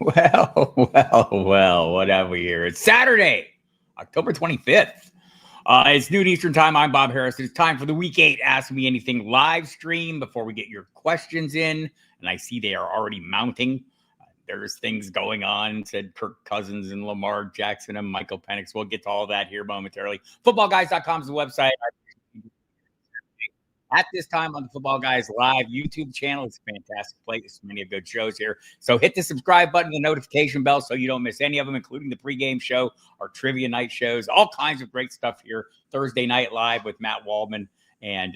Well, what have we here? It's Saturday, October 25th. It's noon Eastern time. I'm Bob Harris. It's time for the Week 8 Ask Me Anything live stream before we get your questions in. And I see they are already mounting. There's things going on, said Kirk Cousins and Lamar Jackson and Michael Penix. We'll get to all that here momentarily. Footballguys.com is the website. At this time on the Football Guys Live YouTube channel. It's a fantastic place. Many of good shows here. So hit the subscribe button, the notification bell so you don't miss any of them, including the pregame show, our trivia night shows, all kinds of great stuff here. Thursday Night Live with Matt Waldman and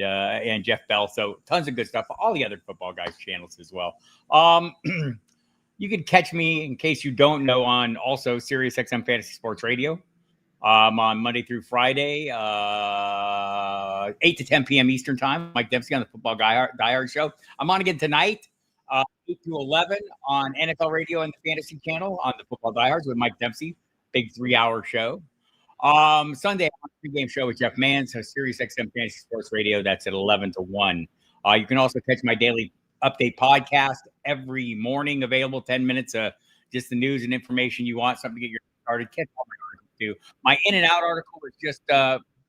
Jeff Bell. So tons of good stuff. All the other Football Guys channels as well. You can catch me, in case you don't know, on also SiriusXM Fantasy Sports Radio. On Monday through Friday, 8 to 10 p.m. Eastern time. Mike Dempsey on the Football Die Show. I'm on again tonight, 8 to 11 on NFL Radio and the Fantasy Channel on the Football Diehards with Mike Dempsey. Big 3-hour show. Sunday, on the pregame show with Jeff Mann, so SiriusXM Fantasy Sports Radio. That's at 11 to 1. You can also catch my daily update podcast every morning, available 10 minutes of just the news and information you want, something to get your started. Catch all my articles too. My In and Out article was just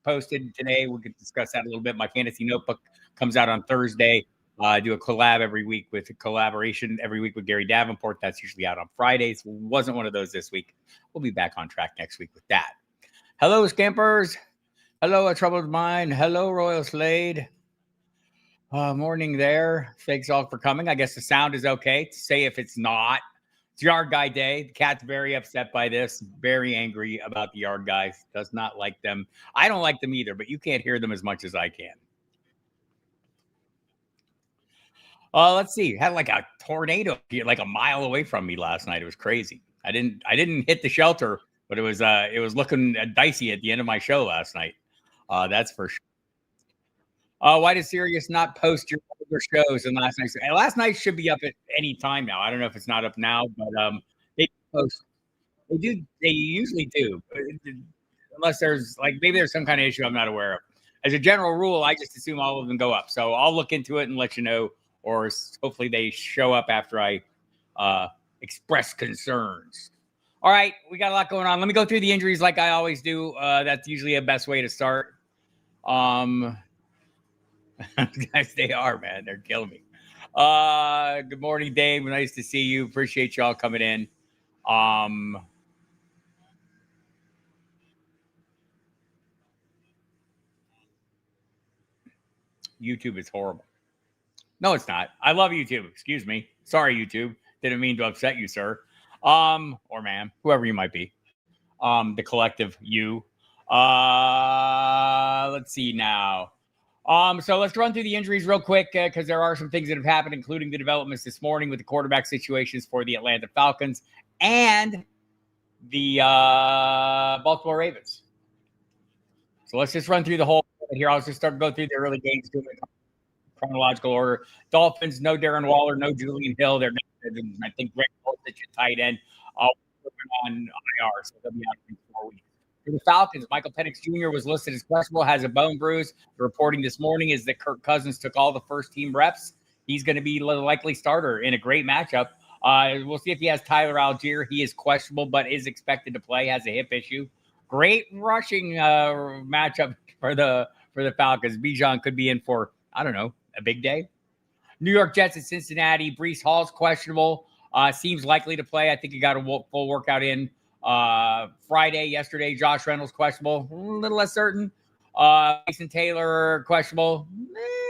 posted today. We could discuss that a little bit. My fantasy notebook comes out on Thursday. I do a collaboration every week with Gary Davenport. That's usually out on Fridays. Wasn't one of those this week. We'll be back on track next week with that. Hello, Scampers. Hello, A Troubled Mind. Hello, Royal Slade. Morning there. Thanks all for coming. I guess the sound is okay. Say if it's not. It's Yard Guy Day. The cat's very upset by this. Very angry about the Yard Guys. Does not like them. I don't like them either, but you can't hear them as much as I can. Let's see. Had like a tornado like a mile away from me last night. It was crazy. I didn't hit the shelter, but it was looking dicey at the end of my show last night. That's for sure. Why does Sirius not post your older shows? And last night should be up at any time now. I don't know if it's not up now, but they post. They do. They usually do, unless there's maybe there's some kind of issue I'm not aware of. As a general rule, I just assume all of them go up. So I'll look into it and let you know, or hopefully they show up after I express concerns. All right, we got a lot going on. Let me go through the injuries like I always do. That's usually a best way to start. Guys, they are, man. They're killing me. Good morning, Dave. Nice to see you. Appreciate y'all coming in. YouTube is horrible. No, it's not. I love YouTube. Excuse me. Sorry, YouTube. Didn't mean to upset you, sir. Or ma'am, whoever you might be. The collective you. Let's see now. So let's run through the injuries real quick because there are some things that have happened, including the developments this morning with the quarterback situations for the Atlanta Falcons and the Baltimore Ravens. So let's just run through the whole here. I'll just go through the early games in chronological order. Dolphins, no Darren Waller, no Julian Hill. They're I think Greg Olsich at tight end. On IR, so they'll be out for 4 weeks. For the Falcons, Michael Penix Jr. was listed as questionable, has a bone bruise. The reporting this morning is that Kirk Cousins took all the first-team reps. He's going to be the likely starter in a great matchup. We'll see if he has Tyler Algier. He is questionable, but is expected to play, has a hip issue. Great rushing matchup for the Falcons. Bijan could be in for, I don't know, a big day. New York Jets at Cincinnati. Breece Hall's questionable. Seems likely to play. I think he got a full workout in Friday. Yesterday, Josh Reynolds questionable. A little less certain. Mason Taylor questionable.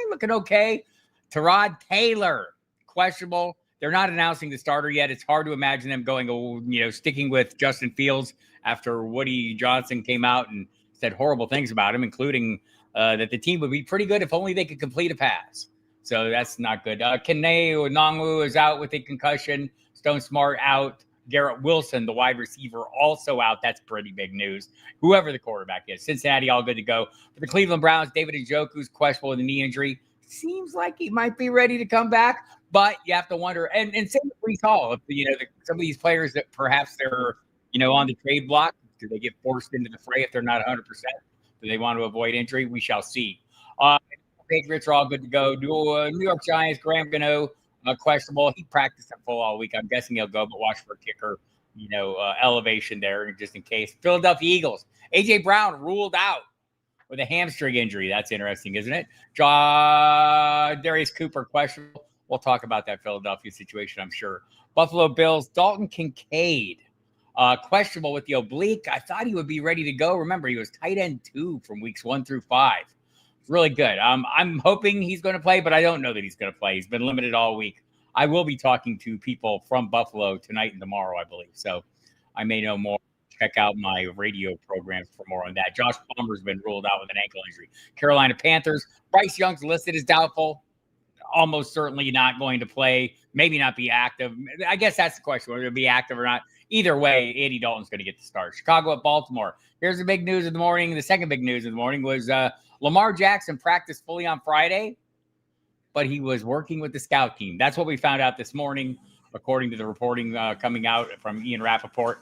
Looking okay. Tyrod Taylor questionable. They're not announcing the starter yet. It's hard to imagine them going, sticking with Justin Fields after Woody Johnson came out and said horrible things about him, including that the team would be pretty good if only they could complete a pass. So that's not good. Kene Nwangwu is out with a concussion. Stone Smart out. Garrett Wilson, the wide receiver, also out. That's pretty big news. Whoever the quarterback is. Cincinnati, all good to go. For the Cleveland Browns, David Njoku's questionable with a knee injury. Seems like he might be ready to come back, but you have to wonder. And same with Breece Hall. If, some of these players that perhaps they're, on the trade block, do they get forced into the fray if they're not 100%? Do they want to avoid injury? We shall see. Patriots are all good to go. New York Giants, Graham Gano, questionable. He practiced at full all week. I'm guessing he'll go, but watch for a kicker, elevation there just in case. Philadelphia Eagles. A.J. Brown ruled out with a hamstring injury. That's interesting, isn't it? Darius Cooper, questionable. We'll talk about that Philadelphia situation, I'm sure. Buffalo Bills, Dalton Kincaid, questionable with the oblique. I thought he would be ready to go. Remember, he was tight end 2 from weeks 1 through 5. Really good. I'm hoping he's going to play, but I don't know that he's going to play. He's been limited all week. I will be talking to people from Buffalo tonight and tomorrow, I believe. So I may know more. Check out my radio programs for more on that. Josh Palmer's been ruled out with an ankle injury. Carolina Panthers, Bryce Young's listed as doubtful. Almost certainly not going to play. Maybe not be active. I guess that's the question, whether it'll be active or not. Either way, Andy Dalton's going to get the start. Chicago at Baltimore. Here's the big news of the morning. The second big news of the morning was Lamar Jackson practiced fully on Friday, but he was working with the scout team. That's what we found out this morning, according to the reporting coming out from Ian Rappaport.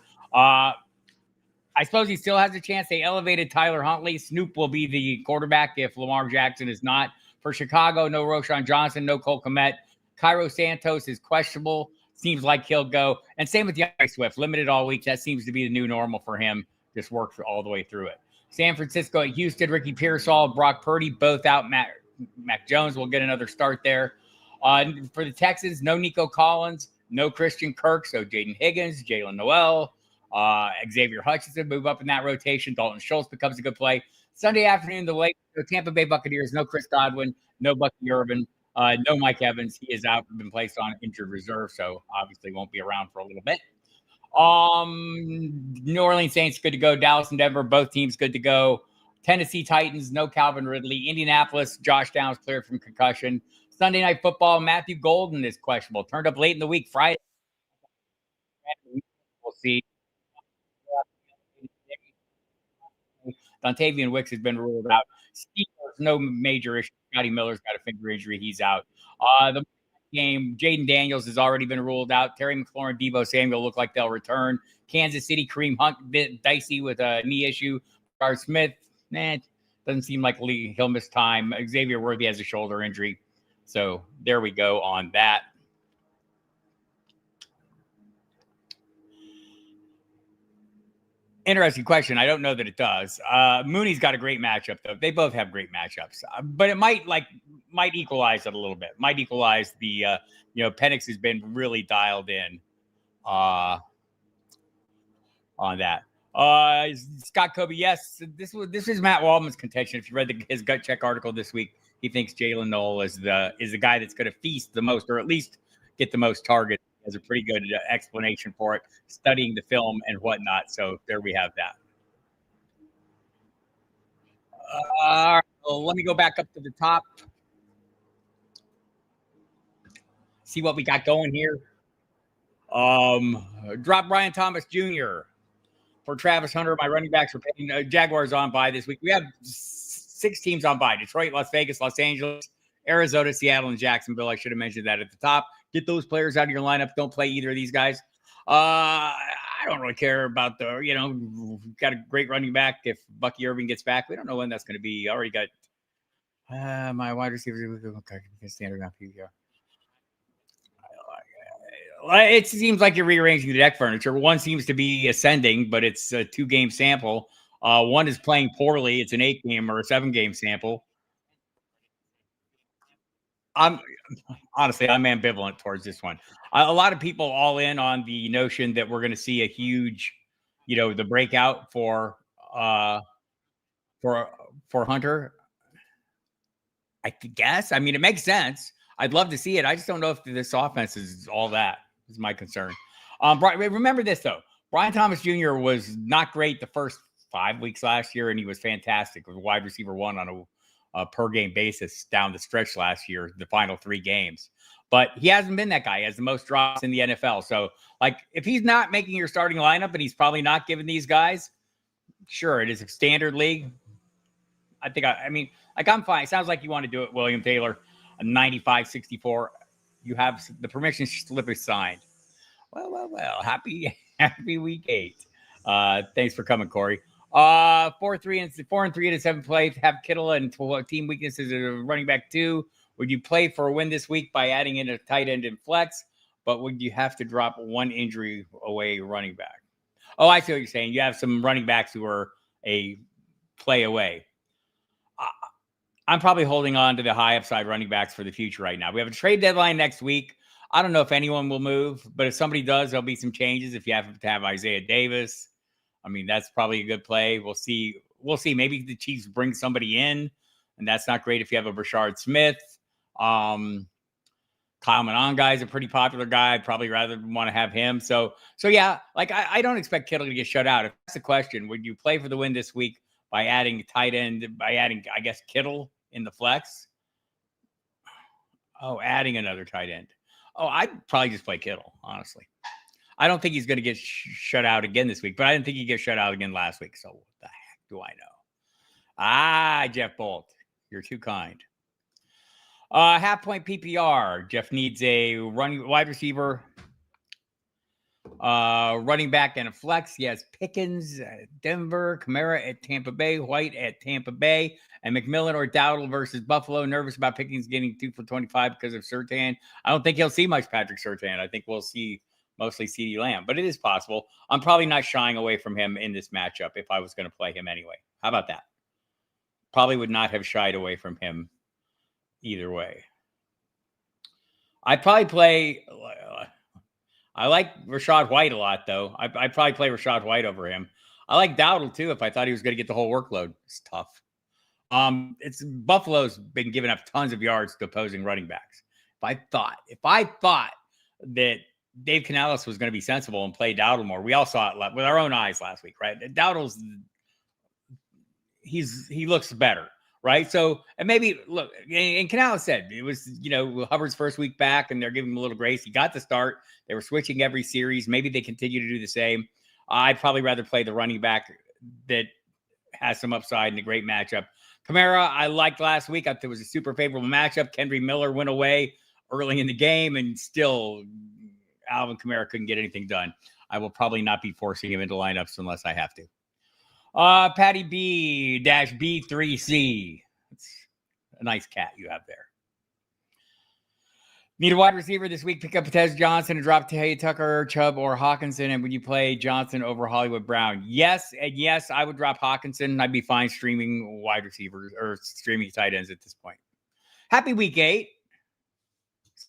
I suppose he still has a chance. They elevated Tyler Huntley. Snoop will be the quarterback if Lamar Jackson is not. For Chicago, no Roschon Johnson, no Cole Kmet. Cairo Santos is questionable. Seems like he'll go. And same with DeAndre Swift. Limited all week. That seems to be the new normal for him. Just works all the way through it. San Francisco at Houston, Ricky Pearsall, Brock Purdy, both out. Mac Jones will get another start there. For the Texans, no Nico Collins, no Christian Kirk. So Jaden Higgins, Jalen Noel, Xavier Hutchinson move up in that rotation. Dalton Schultz becomes a good play. Sunday afternoon, the Tampa Bay Buccaneers, no Chris Godwin, no Bucky Irvin, no Mike Evans. He is out, been placed on injured reserve, so obviously won't be around for a little bit. New Orleans Saints good to go. Dallas and Denver, both teams good to go. Tennessee Titans, no Calvin Ridley. Indianapolis, Josh Downs cleared from concussion. Sunday Night Football, Matthew Golden is questionable. Turned up late in the week, Friday. We'll see. Dontavian Wicks has been ruled out. Steelers, no major issue. Scotty Miller's got a finger injury. He's out. The game, Jaden Daniels has already been ruled out. Terry McLaurin, Deebo Samuel look like they'll return. Kansas City, Kareem Hunt, bit dicey with a knee issue. Car Smith, doesn't seem like he'll miss time. Xavier Worthy has a shoulder injury. So there we go on that. Interesting question. I don't know that it does. Mooney's got a great matchup, though. They both have great matchups, but it might equalize it a little bit. Might equalize the, Penix has been really dialed in on that. Scott Kobe, yes, this is Matt Waldman's contention. If you read his gut check article this week, he thinks Jalen Noel is the guy that's going to feast the most, or at least get the most targets. Has a pretty good explanation for it, studying the film and whatnot. So there we have that. All right, well, let me go back up to the top. See what we got going here. Drop Brian Thomas Jr. for Travis Hunter. My running backs are paying. Jaguars on bye this week. We have 6 teams on bye: Detroit, Las Vegas, Los Angeles, Arizona, Seattle, and Jacksonville. I should have mentioned that at the top. Get those players out of your lineup. Don't play either of these guys. I don't really care about got a great running back. If Bucky Irving gets back, we don't know when that's going to be. I already got my wide receivers. Okay, standard enough here. It seems like you're rearranging the deck furniture. One seems to be ascending, but it's a 2-game sample. One is playing poorly. It's an 8-game or a 7-game sample. Honestly, I'm ambivalent towards this one. A lot of people all in on the notion that we're going to see a huge, the breakout for Hunter. I guess. I mean, it makes sense. I'd love to see it. I just don't know if this offense is all that. Is my concern. Remember this though. Brian Thomas Jr. was not great the first 5 weeks last year, and he was fantastic with wide receiver 1 on a per game basis down the stretch last year, the final 3 games. But he hasn't been that guy. He has the most drops in the NFL. So, if he's not making your starting lineup, and he's probably not giving these guys, sure, it is a standard league. I think, I'm fine. It sounds like you want to do it, William Taylor, a 95-64. You have the permission slip is signed. Well. Happy week 8. Thanks for coming, Corey. 4-3 and 4-3 to 7 play. Have Kittle and team weaknesses as a running back 2. Would you play for a win this week by adding in a tight end and flex, but would you have to drop one injury away running back? Oh, I see what you're saying. You have some running backs who are a play away. I'm probably holding on to the high upside running backs for the future right now. We have a trade deadline next week. I don't know if anyone will move, but if somebody does, there'll be some changes. If you have to have Isaiah Davis, I mean, that's probably a good play. We'll see. Maybe the Chiefs bring somebody in, and that's not great if you have a Rashard Smith. Kyle Monangai is a pretty popular guy. I'd probably rather want to have him. So yeah, like I don't expect Kittle to get shut out. If that's the question, would you play for the win this week by adding tight end, by adding, I guess, Kittle in the flex? Oh, adding another tight end. Oh, I'd probably just play Kittle, honestly. I don't think he's going to get shut out again this week, but I didn't think he'd get shut out again last week. So what the heck do I know? Jeff Bolt, you're too kind. Half point PPR. Jeff needs a wide receiver, running back, and a flex. He has Pickens at Denver, Kamara at Tampa Bay, White at Tampa Bay, and McMillan or Dowdle versus Buffalo. Nervous about Pickens getting 2 for 25 because of Surtain. I don't think he'll see much Patrick Surtain. I think we'll see mostly CeeDee Lamb, but it is possible. I'm probably not shying away from him in this matchup if I was going to play him anyway. How about that? Probably would not have shied away from him either way. I'd probably play. I like Rachaad White a lot, though. I'd probably play Rachaad White over him. I like Dowdle too. If I thought he was going to get the whole workload, it's tough. It's Buffalo's been giving up tons of yards to opposing running backs. If I thought that Dave Canales was going to be sensible and play Dowdle more, we all saw it with our own eyes last week, right? Dowdle's he looks better. Right. So, and maybe look, and Canales said it was, Hubbard's first week back and they're giving him a little grace. He got the start. They were switching every series. Maybe they continue to do the same. I'd probably rather play the running back that has some upside in a great matchup. Kamara, I liked last week. I thought it was a super favorable matchup. Kendry Miller went away early in the game and still Alvin Kamara couldn't get anything done. I will probably not be forcing him into lineups unless I have to. Patty B-B3C. It's a nice cat you have there. Need a wide receiver this week. Pick up Tez Johnson and drop Tay Tucker, Chubb, or Hawkinson. And would you play Johnson over Hollywood Brown? Yes, and yes, I would drop Hawkinson. I'd be fine streaming wide receivers or streaming tight ends at this point. Happy week 8.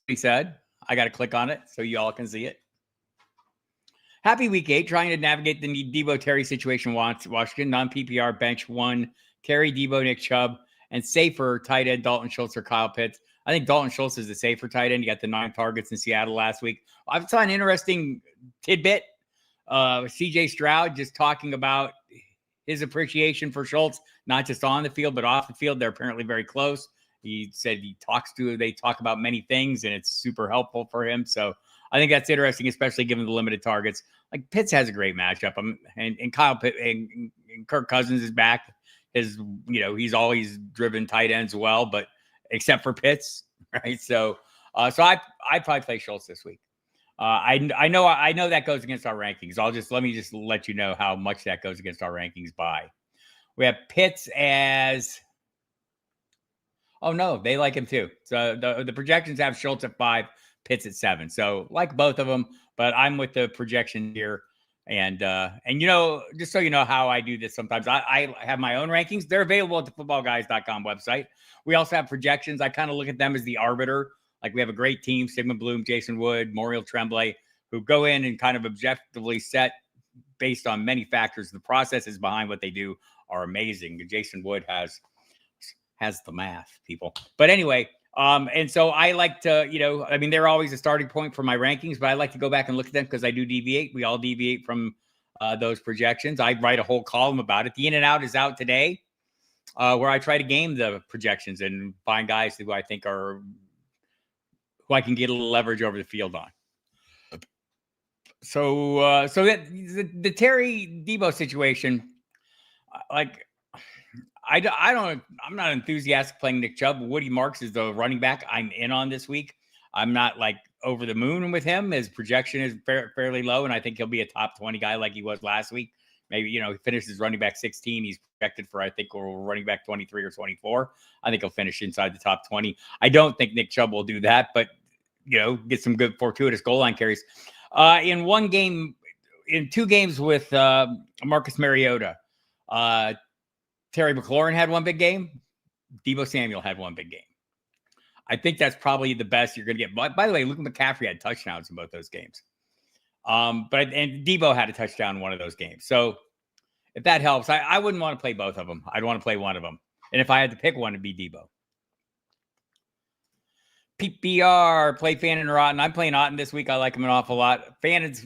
He said. I got to click on it so you all can see it. Happy week 8, trying to navigate the Debo Terry situation. Washington, non-PPR bench 1, Terry, Debo, Nick Chubb, and safer tight end Dalton Schultz or Kyle Pitts. I think Dalton Schultz is the safer tight end. He got the 9 targets in Seattle last week. I saw an interesting tidbit. CJ Stroud just talking about his appreciation for Schultz, not just on the field, but off the field. They're apparently very close. He said they talk about many things, and it's super helpful for him. So I think that's interesting, especially given the limited targets. Like Pitts has a great matchup. And Kyle Pitt and Kirk Cousins is back. He's always driven tight ends well, but except for Pitts, right? So I probably play Schultz this week. I know that goes against our rankings. Let me let you know how much that goes against our rankings by. We have Pitts as. Oh no, they like him too. So the projections have Schultz at 5. Pitts at 7. So like both of them, but I'm with the projection here. And just so you know how I do this sometimes, I have my own rankings. They're available at the footballguys.com website. We also have projections. I kind of look at them as the arbiter. Like we have a great team, Sigmund Bloom, Jason Wood, Moriel Tremblay, who go in and kind of objectively set based on many factors. The processes behind what they do are amazing. Jason Wood has the math, people. But anyway, and so I like to, they're always a starting point for my rankings, but I like to go back and look at them because I do deviate. We all deviate from those projections. I write a whole column about it. The In and Out is out today, where I try to game the projections and find guys who I think who I can get a little leverage over the field on. So that the Terry Debo situation, I'm not enthusiastic playing Nick Chubb. Woody Marks is the running back I'm in on this week. I'm not like over the moon with him. His projection is fairly low, and I think he'll be a top 20 guy like he was last week. Maybe, he finishes running back 16. He's projected for, I think, running back 23 or 24. I think he'll finish inside the top 20. I don't think Nick Chubb will do that, but, get some good fortuitous goal line carries. In two games with Marcus Mariota, Terry McLaurin had one big game. Deebo Samuel had one big game. I think that's probably the best you're going to get. By the way, Luke McCaffrey had touchdowns in both those games. And Deebo had a touchdown in one of those games. So if that helps, I wouldn't want to play both of them. I'd want to play one of them. And if I had to pick one, it'd be Deebo. PPR, play Fannin or Otton. I'm playing Otton this week. I like him an awful lot. Fannin's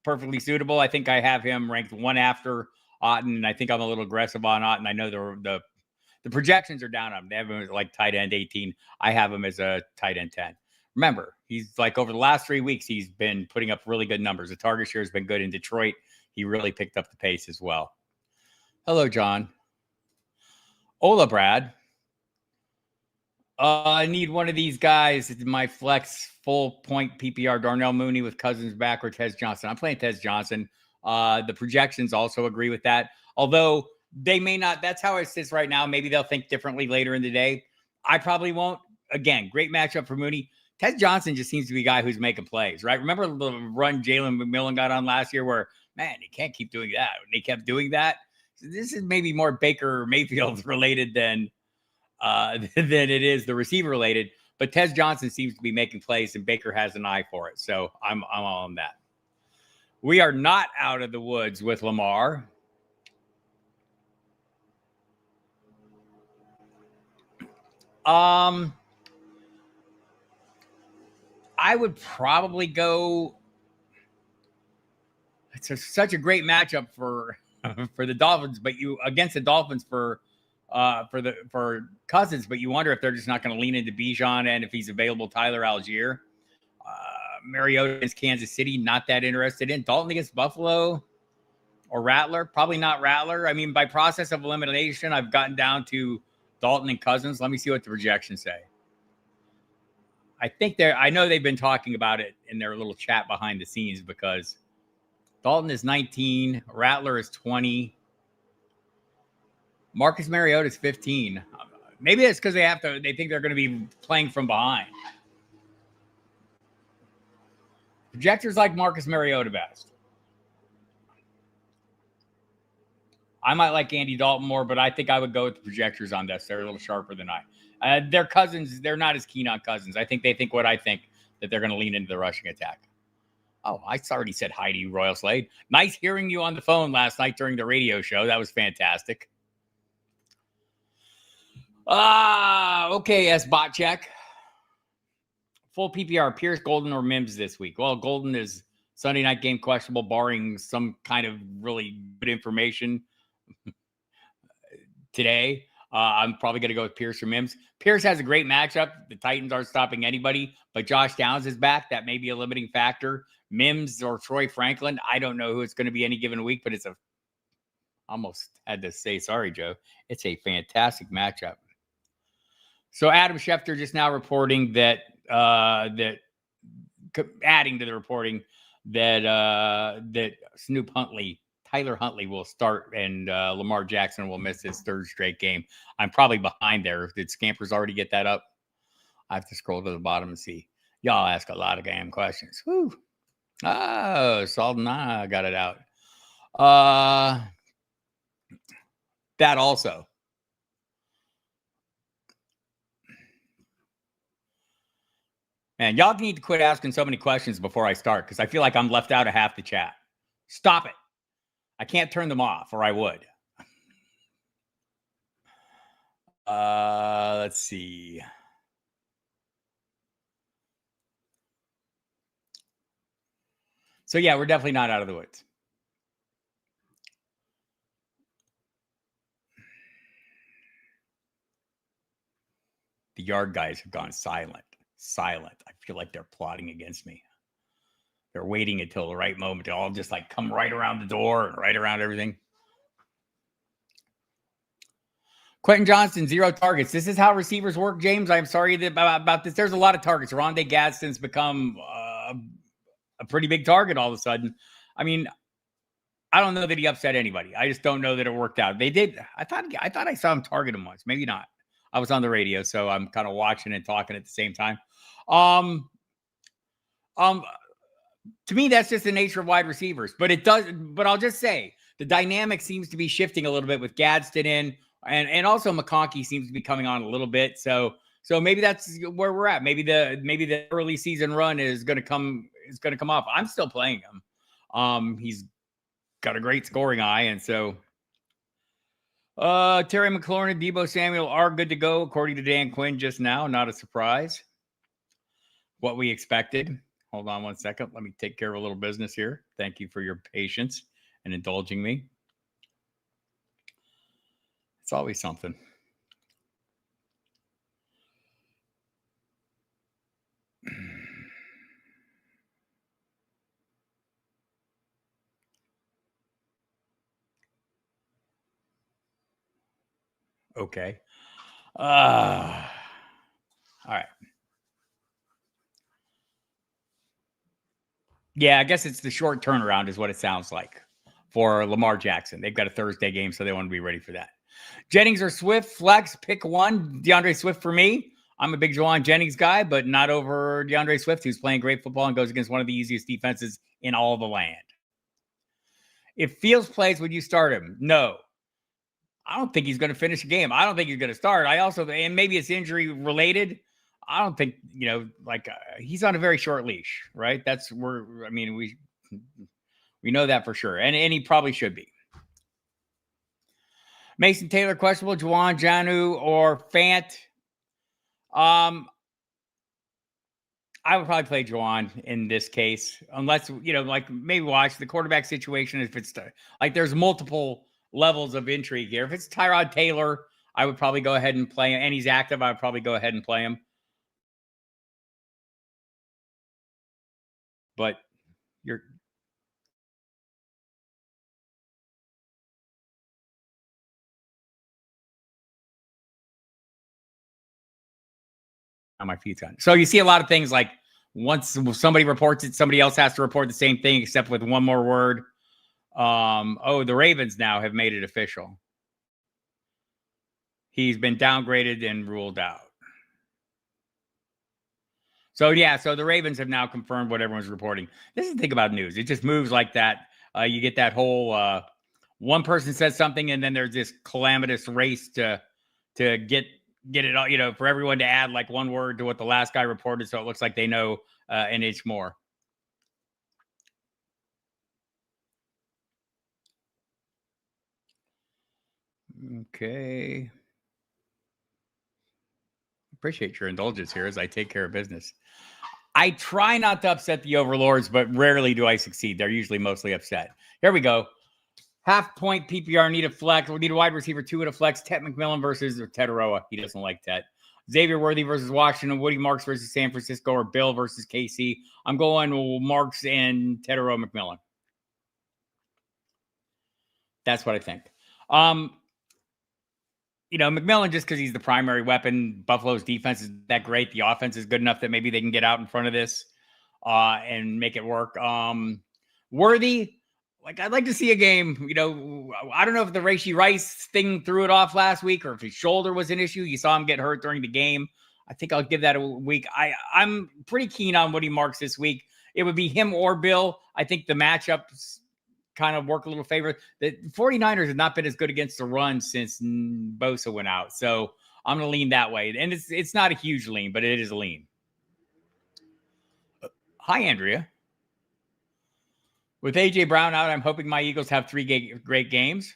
perfectly suitable. I think I have him ranked one after Otton, and I think I'm a little aggressive on Otton. I know the projections are down on him. They have him as like tight end 18. I have him as a tight end 10. Remember, he's like over the last 3 weeks, he's been putting up really good numbers. The target share has been good in Detroit. He really picked up the pace as well. Hello, John. Hola, Brad. I need one of these guys. It's my flex full point PPR. Darnell Mooney with Cousins back or Tez Johnson. I'm playing Tez Johnson. The projections also agree with that. Although they may not. That's how it sits right now. Maybe they'll think differently later in the day. I probably won't. Again, great matchup for Mooney. Tez Johnson just seems to be a guy who's making plays, right? Remember the run Jalen McMillan got on last year where, man, he can't keep doing that. And they kept doing that. So this is maybe more Baker Mayfield related than it is the receiver related. But Tez Johnson seems to be making plays, and Baker has an eye for it. So I'm all on that. We are not out of the woods with Lamar. I would probably go. It's such a great matchup for the Dolphins, but against the Dolphins for Cousins, but you wonder if they're just not going to lean into Bijan, and if he's available, Tyler Algier. Mariota against Kansas City, not that interested in. Dalton against Buffalo or Rattler, probably not Rattler. I mean, by process of elimination, I've gotten down to Dalton and Cousins. Let me see what the projections say. I know they've been talking about it in their little chat behind the scenes because Dalton is 19, Rattler is 20, Marcus Mariota is 15. Maybe it's because they think they're going to be playing from behind. Projectors like Marcus Mariota best. I might like Andy Dalton more, but I think I would go with the projectors on this. They're a little sharper than I. Their Cousins, they're not as keen on Cousins. I think they think what I think, that they're going to lean into the rushing attack. Oh, I already said hi to you, Royal Slade. Nice hearing you on the phone last night during the radio show. That was fantastic. Okay, S-Bot check. Full PPR, Pierce, Golden, or Mims this week. Well, Golden is Sunday night game questionable, barring some kind of really good information today. I'm probably going to go with Pierce or Mims. Pierce has a great matchup. The Titans aren't stopping anybody, but Josh Downs is back. That may be a limiting factor. Mims or Troy Franklin, I don't know who it's going to be any given week, but almost had to say, sorry, Joe. It's a fantastic matchup. So Adam Schefter just now reporting that adding to the reporting that Tyler Huntley will start and Lamar Jackson will miss his third straight game. I'm probably behind there. Did Scampers already get that up? I have to scroll to the bottom and see. Y'all ask a lot of damn questions. Woo. Oh, Saldana got it out. That also. Man, y'all need to quit asking so many questions before I start because I feel like I'm left out of half the chat. Stop it. I can't turn them off, or I would. Let's see. So, yeah, we're definitely not out of the woods. The yard guys have gone silent. I feel like they're plotting against me. They're waiting until the right moment to all just like come right around the door and right around everything. Quentin Johnston, 0 targets. This is how receivers work, James. I'm sorry about this. There's a lot of targets. Rondé Gadsden's become a pretty big target all of a sudden. I mean, I don't know that he upset anybody. I just don't know that it worked out. They did. I thought I saw him target him once. Maybe not. I was on the radio, so I'm kind of watching and talking at the same time. To me, that's just the nature of wide receivers. But it does. But I'll just say the dynamic seems to be shifting a little bit with Gadsden in, and also McConkey seems to be coming on a little bit. So maybe that's where we're at. Maybe the early season run is going to come off. I'm still playing him. He's got a great scoring eye, and so Terry McLaurin and Deebo Samuel are good to go, according to Dan Quinn just now. Not a surprise. What we expected. Hold on one second. Let me take care of a little business here. Thank you for your patience and indulging me. It's always something. Okay. All right. Yeah, I guess it's the short turnaround is what it sounds like for Lamar Jackson. They've got a Thursday game, so they want to be ready for that. Jennings or Swift, flex, pick one. DeAndre Swift for me. I'm a big Juwan Jennings guy, but not over DeAndre Swift, who's playing great football and goes against one of the easiest defenses in all the land. If Fields plays, would you start him? No. I don't think he's going to finish a game. I don't think he's going to start. And maybe it's injury related. I don't think, he's on a very short leash, right? We know that for sure. And he probably should be. Mason Taylor, questionable. Juwan, Janu, or Fant. I would probably play Juwan in this case, unless, maybe watch the quarterback situation. If it's there's multiple levels of intrigue here. If it's Tyrod Taylor, I would probably go ahead and play him. And he's active, I would probably go ahead and play him. But you're on my feet's on. So you see a lot of things like once somebody reports it, somebody else has to report the same thing, except with one more word. The Ravens now have made it official. He's been downgraded and ruled out. So the Ravens have now confirmed what everyone's reporting. This is the thing about news. It just moves like that. You get that whole one person says something, and then there's this calamitous race to get it all, for everyone to add like one word to what the last guy reported, so it looks like they know an inch more. Okay. Appreciate your indulgence here as I take care of business. I try not to upset the overlords, but rarely do I succeed. They're usually mostly upset. Here we go. Half point PPR, need a flex. We need a wide receiver 2 at a flex. Tet McMillan versus Tetaroa. He doesn't like Tet. Xavier Worthy versus Washington. Woody Marks versus San Francisco, or Bill versus KC. I'm going Marks and Tetaroa McMillan. That's what I think. McMillan, just because he's the primary weapon. Buffalo's defense is that great. The offense is good enough that maybe they can get out in front of this and make it work. Worthy, I'd like to see a game. I don't know if the Rashee Rice thing threw it off last week or if his shoulder was an issue. You saw him get hurt during the game. I think I'll give that a week. I'm pretty keen on Woody Marks this week. It would be him or Bill. I think the matchups kind of work a little favor. The 49ers have not been as good against the run since Bosa went out. So I'm going to lean that way. And it's not a huge lean, but it is a lean. Hi, Andrea. With A.J. Brown out, I'm hoping my Eagles have 3 great games.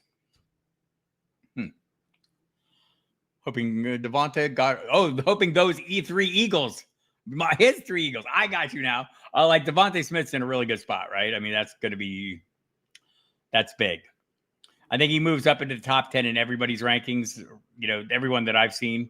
Hoping hoping those E3 Eagles, his 3 Eagles. I got you now. Devontae Smith's in a really good spot, right? I mean, that's big. I think he moves up into the top 10 in everybody's rankings, everyone that I've seen.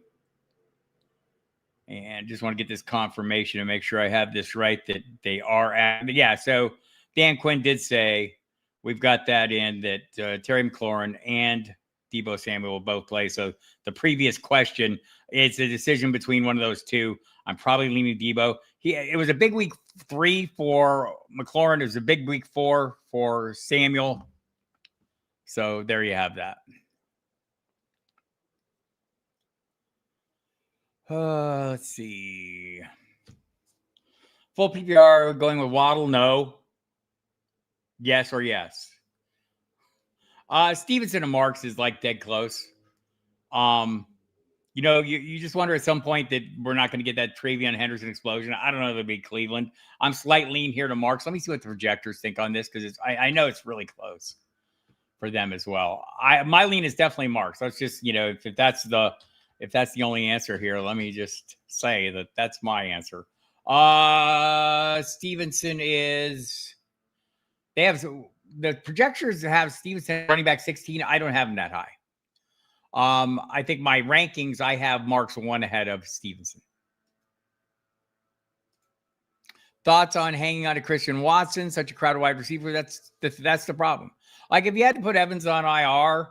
And just want to get this confirmation to make sure I have this right, that they are at. But yeah, so Dan Quinn did say we've got that in, that Terry McLaurin and Deebo Samuel will both play. So the previous question, it's a decision between one of those two. I'm probably leaning Deebo. It was a big week 3 for McLaurin. It was a big week 4 for Samuel. So there you have that. Let's see. Full PPR going with Waddle, no. Yes or yes. Stevenson and Marks is like dead close. You just wonder at some point that we're not going to get that Travion Henderson explosion. I don't know if it'll be Cleveland. I'm slight lean here to Marks. Let me see what the projectors think on this because I know it's really close for them as well. My lean is definitely Marks. Let's just if that's the only answer here, let me just say that that's my answer. Stevenson is. They have the projectors have Stevenson running back 16. I don't have him that high. I think my rankings, I have Marks 1 ahead of Stevenson. Thoughts on hanging on to Christian Watson, such a crowded wide receiver? That's the problem. Like if you had to put Evans on IR,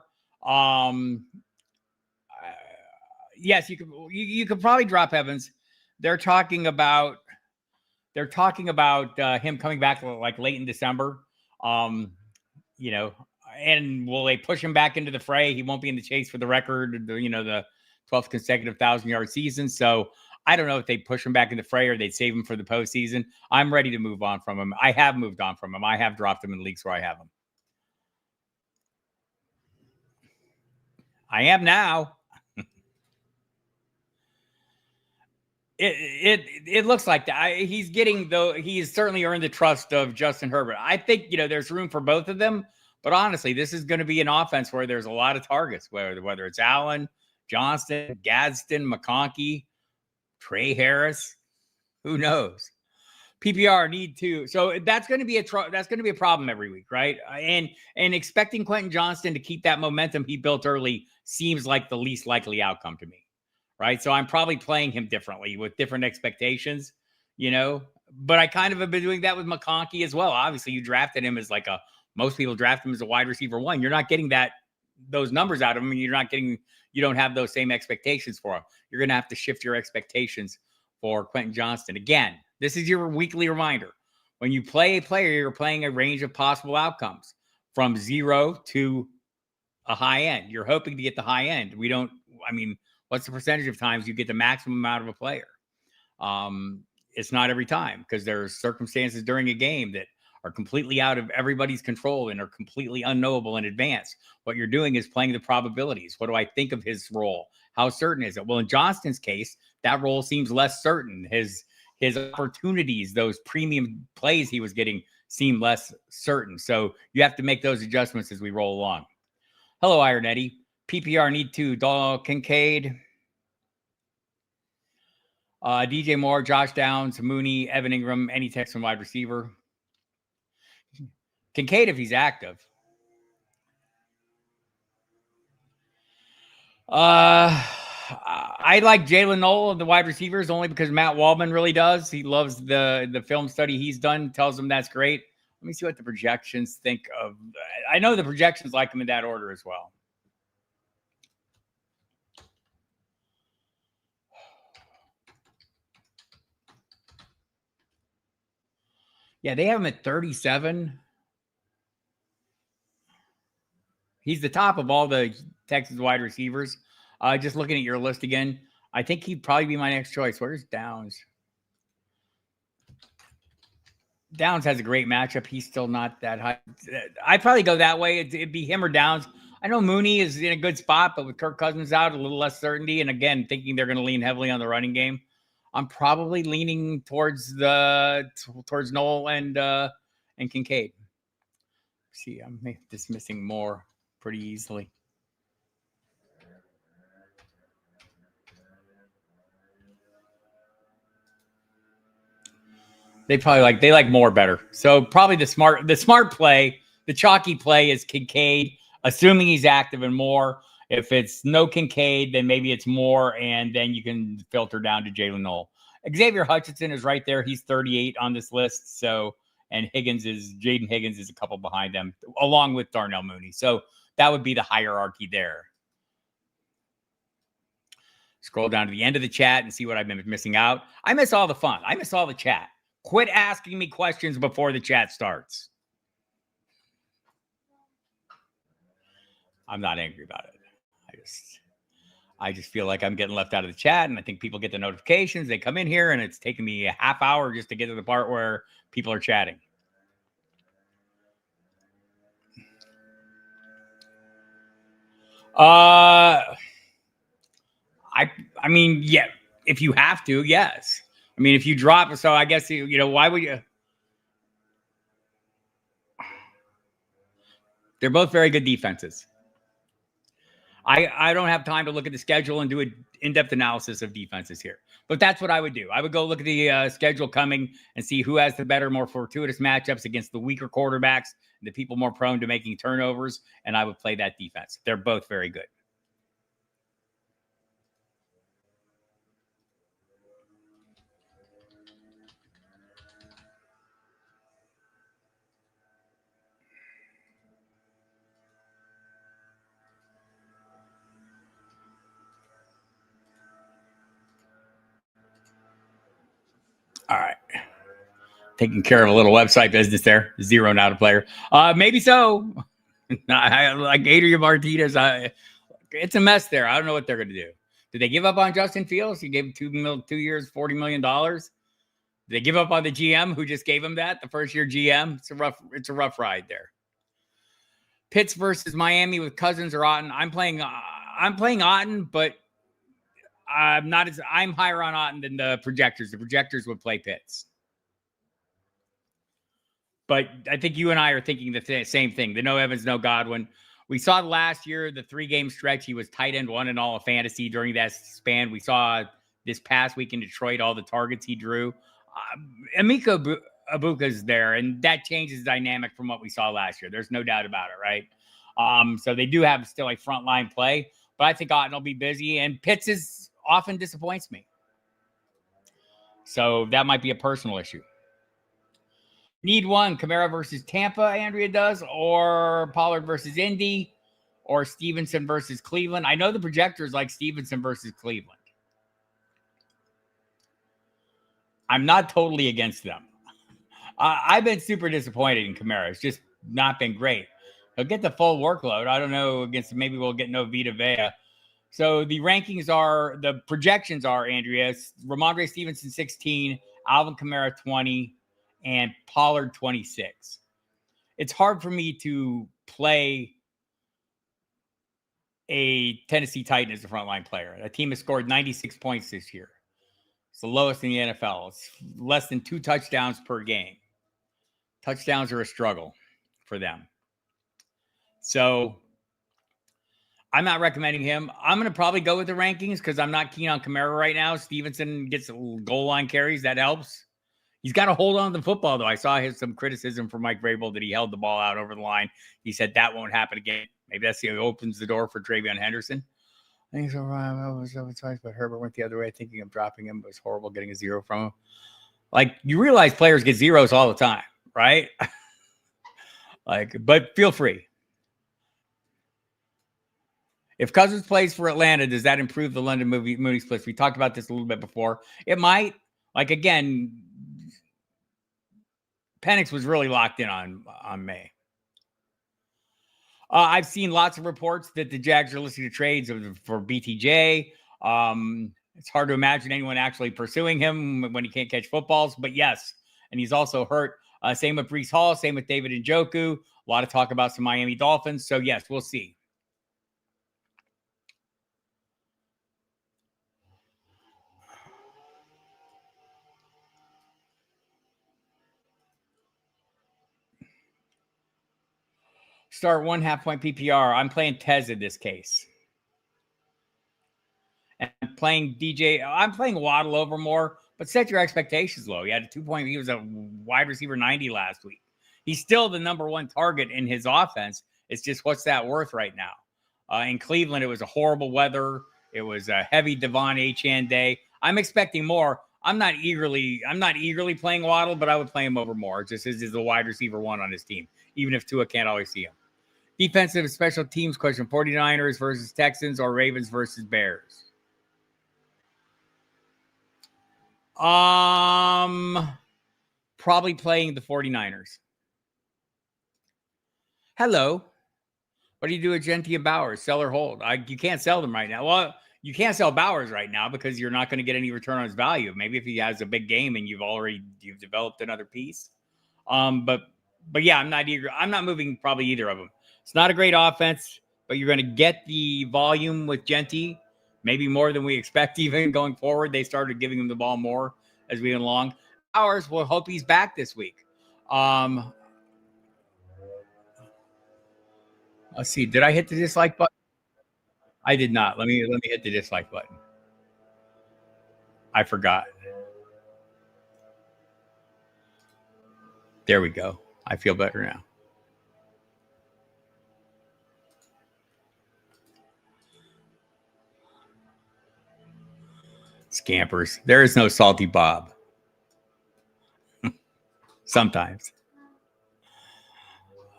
yes, you could probably drop Evans. They're talking about him coming back like late in December. And will they push him back into the fray? He won't be in the chase for the record, the 12th consecutive 1,000-yard season. So I don't know if they push him back in the fray or they'd save him for the postseason. I'm ready to move on from him. I have moved on from him. I have dropped him in leagues where I have him. I am now. It looks like that. He's certainly earned the trust of Justin Herbert. I think, there's room for both of them. But honestly, this is going to be an offense where there's a lot of targets, whether it's Allen, Johnston, Gadsden, McConkey, Trey Harris, who knows? PPR need to. So that's going to be a problem every week, right? And expecting Quentin Johnston to keep that momentum he built early seems like the least likely outcome to me, right? So I'm probably playing him differently with different expectations, But I kind of have been doing that with McConkey as well. Obviously, you drafted him as most people draft him as a wide receiver 1. You're not getting those numbers out of him, and you don't have those same expectations for him. You're going to have to shift your expectations for Quentin Johnston. Again, this is your weekly reminder. When you play a player, you're playing a range of possible outcomes from 0 to a high end. You're hoping to get the high end. What's the percentage of times you get the maximum out of a player? It's not every time because there's circumstances during a game that are completely out of everybody's control and are completely unknowable in advance. What you're doing is playing the probabilities. What do I think of his role? How certain is it? Well, in Johnston's case, that role seems less certain. His opportunities, those premium plays he was getting, seem less certain. So you have to make those adjustments as we roll along. Hello, Iron Eddie. PPR need to. Kincaid, DJ Moore, Josh Downs, Mooney, Evan Ingram, any Texan wide receiver. Kincaid if he's active. I like Jalen Noel of the wide receivers only because Matt Waldman really does. He loves the film study he's done, tells him that's great. Let me see what the projections think of. I know the projections like him in that order as well. Yeah, they have him at 37. He's the top of all the Texas wide receivers. Just looking at your list again, I think he'd probably be my next choice. Where's Downs? Downs has a great matchup. He's still not that high. I'd probably go that way. It'd be him or Downs. I know Mooney is in a good spot, but with Kirk Cousins out, a little less certainty. And again, thinking they're going to lean heavily on the running game, I'm probably leaning towards Noel and Kincaid. See, I'm dismissing Moore pretty easily. They like Moore better. So probably the smart play, the chalky play is Kincaid, assuming he's active and Moore. If it's no Kincaid, then maybe it's Moore, and then you can filter down to Jalen Noel. Xavier Hutchinson is right there. He's 38 on this list. So, and Jaden Higgins is a couple behind them, along with Darnell Mooney. So that would be the hierarchy there. Scroll down to the end of the chat and see what I've been missing out. I miss all the fun. I miss all the chat. Quit asking me questions before the chat starts. I'm not angry about it. I just feel like I'm getting left out of the chat, and I think people get the notifications. They come in here, and it's taking me a half hour just to get to the part where people are chatting. I mean, yeah, if you have to, yes. I mean, if you drop, so I guess, you know, why would you? They're both very good defenses. I don't have time to look at the schedule and do an in-depth analysis of defenses here. But that's what I would do. I would go look at the schedule coming and see who has the better, more fortuitous matchups against the weaker quarterbacks, the people more prone to making turnovers, and I would play that defense. They're both very good. All right. Taking care of a little website business there. Zero out a player. Maybe so. Like Adrian Martinez, it's a mess there. I don't know what they're going to do. Did they give up on Justin Fields? He gave him 2 years, $40 million. Did they give up on the GM who just gave him that? The first year GM. It's a rough ride there. Pitts versus Miami with Cousins or Otton. I'm playing Otton, but I'm higher on Otton than the projectors. The projectors would play Pitts. But I think you and I are thinking the same thing. The no Evans, no Godwin. We saw last year, the 3-game stretch, he was tight end 1 in all of fantasy during that span. We saw this past week in Detroit, all the targets he drew. Emeka Egbuka's there, and that changes the dynamic from what we saw last year. There's no doubt about it, right? So they do have still a frontline play, but I think Otton will be busy, and Pitts often disappoints me. So that might be a personal issue. Need one, Kamara versus Tampa, Andrea does, or Pollard versus Indy, or Stevenson versus Cleveland. I know the projectors like Stevenson versus Cleveland. I'm not totally against them. I've been super disappointed in Kamara. It's just not been great. He'll get the full workload. I don't know, maybe we'll get no Vita Vea. So the projections are, Andrea, Ramondre Stevenson 16, Alvin Kamara 20, and Pollard 26. It's hard for me to play a Tennessee Titan as a frontline player. That team has scored 96 points this year. It's the lowest in the NFL. It's less than 2 touchdowns per game. Touchdowns are a struggle for them. So I'm not recommending him. I'm going to probably go with the rankings because I'm not keen on Kamara right now. Stevenson gets goal line carries. That helps. He's got to hold on to the football, though. I saw some criticism from Mike Vrabel that he held the ball out over the line. He said that won't happen again. Maybe that's the opens the door for TreVeyon Henderson. I think so. I was twice, but Herbert went the other way, thinking of dropping him. It was horrible getting a 0 from him. Like, you realize players get zeros all the time, right? But feel free. If Cousins plays for Atlanta, does that improve the London Mooney splits? We talked about this a little bit before. It might. Like, again, Penix was really locked in on May. I've seen lots of reports that the Jags are listening to trades for BTJ. It's hard to imagine anyone actually pursuing him when he can't catch footballs, but yes. And he's also hurt. Same with Breece Hall, same with David Njoku. A lot of talk about some Miami Dolphins. So yes, we'll see. Start 1.5 point PPR. I'm playing Tez in this case. And I'm playing Waddle over more, but set your expectations low. He had a 2-point. He was a wide receiver 90 last week. He's still the number 1 target in his offense. It's just, what's that worth right now? In Cleveland, it was a horrible weather. It was a heavy Devon Achane day. I'm expecting more. I'm not eagerly playing Waddle, but I would play him over more, just as he's the wide receiver 1 on his team, even if Tua can't always see him. Defensive and special teams question: 49ers versus Texans or Ravens versus Bears? Probably playing the 49ers. Hello. What do you do with Genty and Bowers? Sell or hold? You can't sell them right now. Well, you can't sell Bowers right now because you're not going to get any return on his value. Maybe if he has a big game and you've developed another piece. But yeah, I'm not moving probably either of them. It's not a great offense, but you're going to get the volume with Genty, maybe more than we expect even going forward. They started giving him the ball more as we went along. Bowers, we'll hope he's back this week. Let's see. Did I hit the dislike button? I did not. Let me hit the dislike button. I forgot. There we go. I feel better now. Scampers. There is no Salty Bob. Sometimes.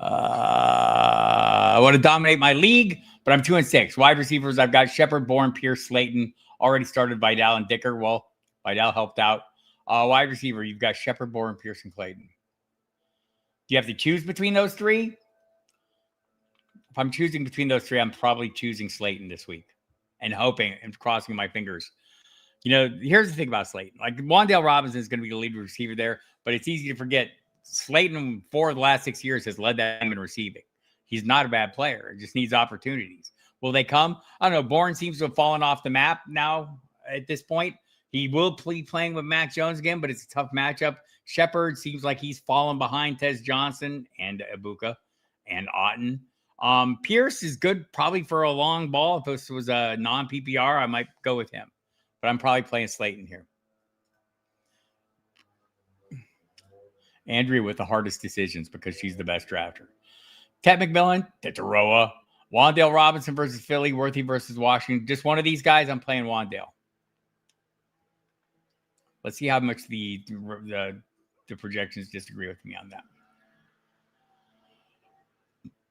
I want to dominate my league, but I'm 2-6. Wide receivers, I've got Shepard, Bourne, Pierce, Slayton. Already started Vidal and Dicker. Well, Vidal helped out. Wide receiver, you've got Shepard, Bourne, Pierce, and Clayton. Do you have to choose between those three? If I'm choosing between those three, I'm probably choosing Slayton this week and hoping and crossing my fingers. You know, here's the thing about Slayton. Like, Wan'Dale Robinson is going to be the lead receiver there, but it's easy to forget Slayton, 4 of the last 6 years, has led that team in receiving. He's not a bad player. He just needs opportunities. Will they come? I don't know. Bourne seems to have fallen off the map now at this point. He will be playing with Mac Jones again, but it's a tough matchup. Shepard seems like he's fallen behind Tez Johnson and Ibuka and Otten. Pierce is good probably for a long ball. If this was a non-PPR, I might go with him. But I'm probably playing Slayton here. Andrea with the hardest decisions because she's the best drafter. Ted McMillan, Tetaroa, Wan'Dale Robinson versus Philly, Worthy versus Washington. Just one of these guys, I'm playing Wan'Dale. Let's see how much the projections disagree with me on that.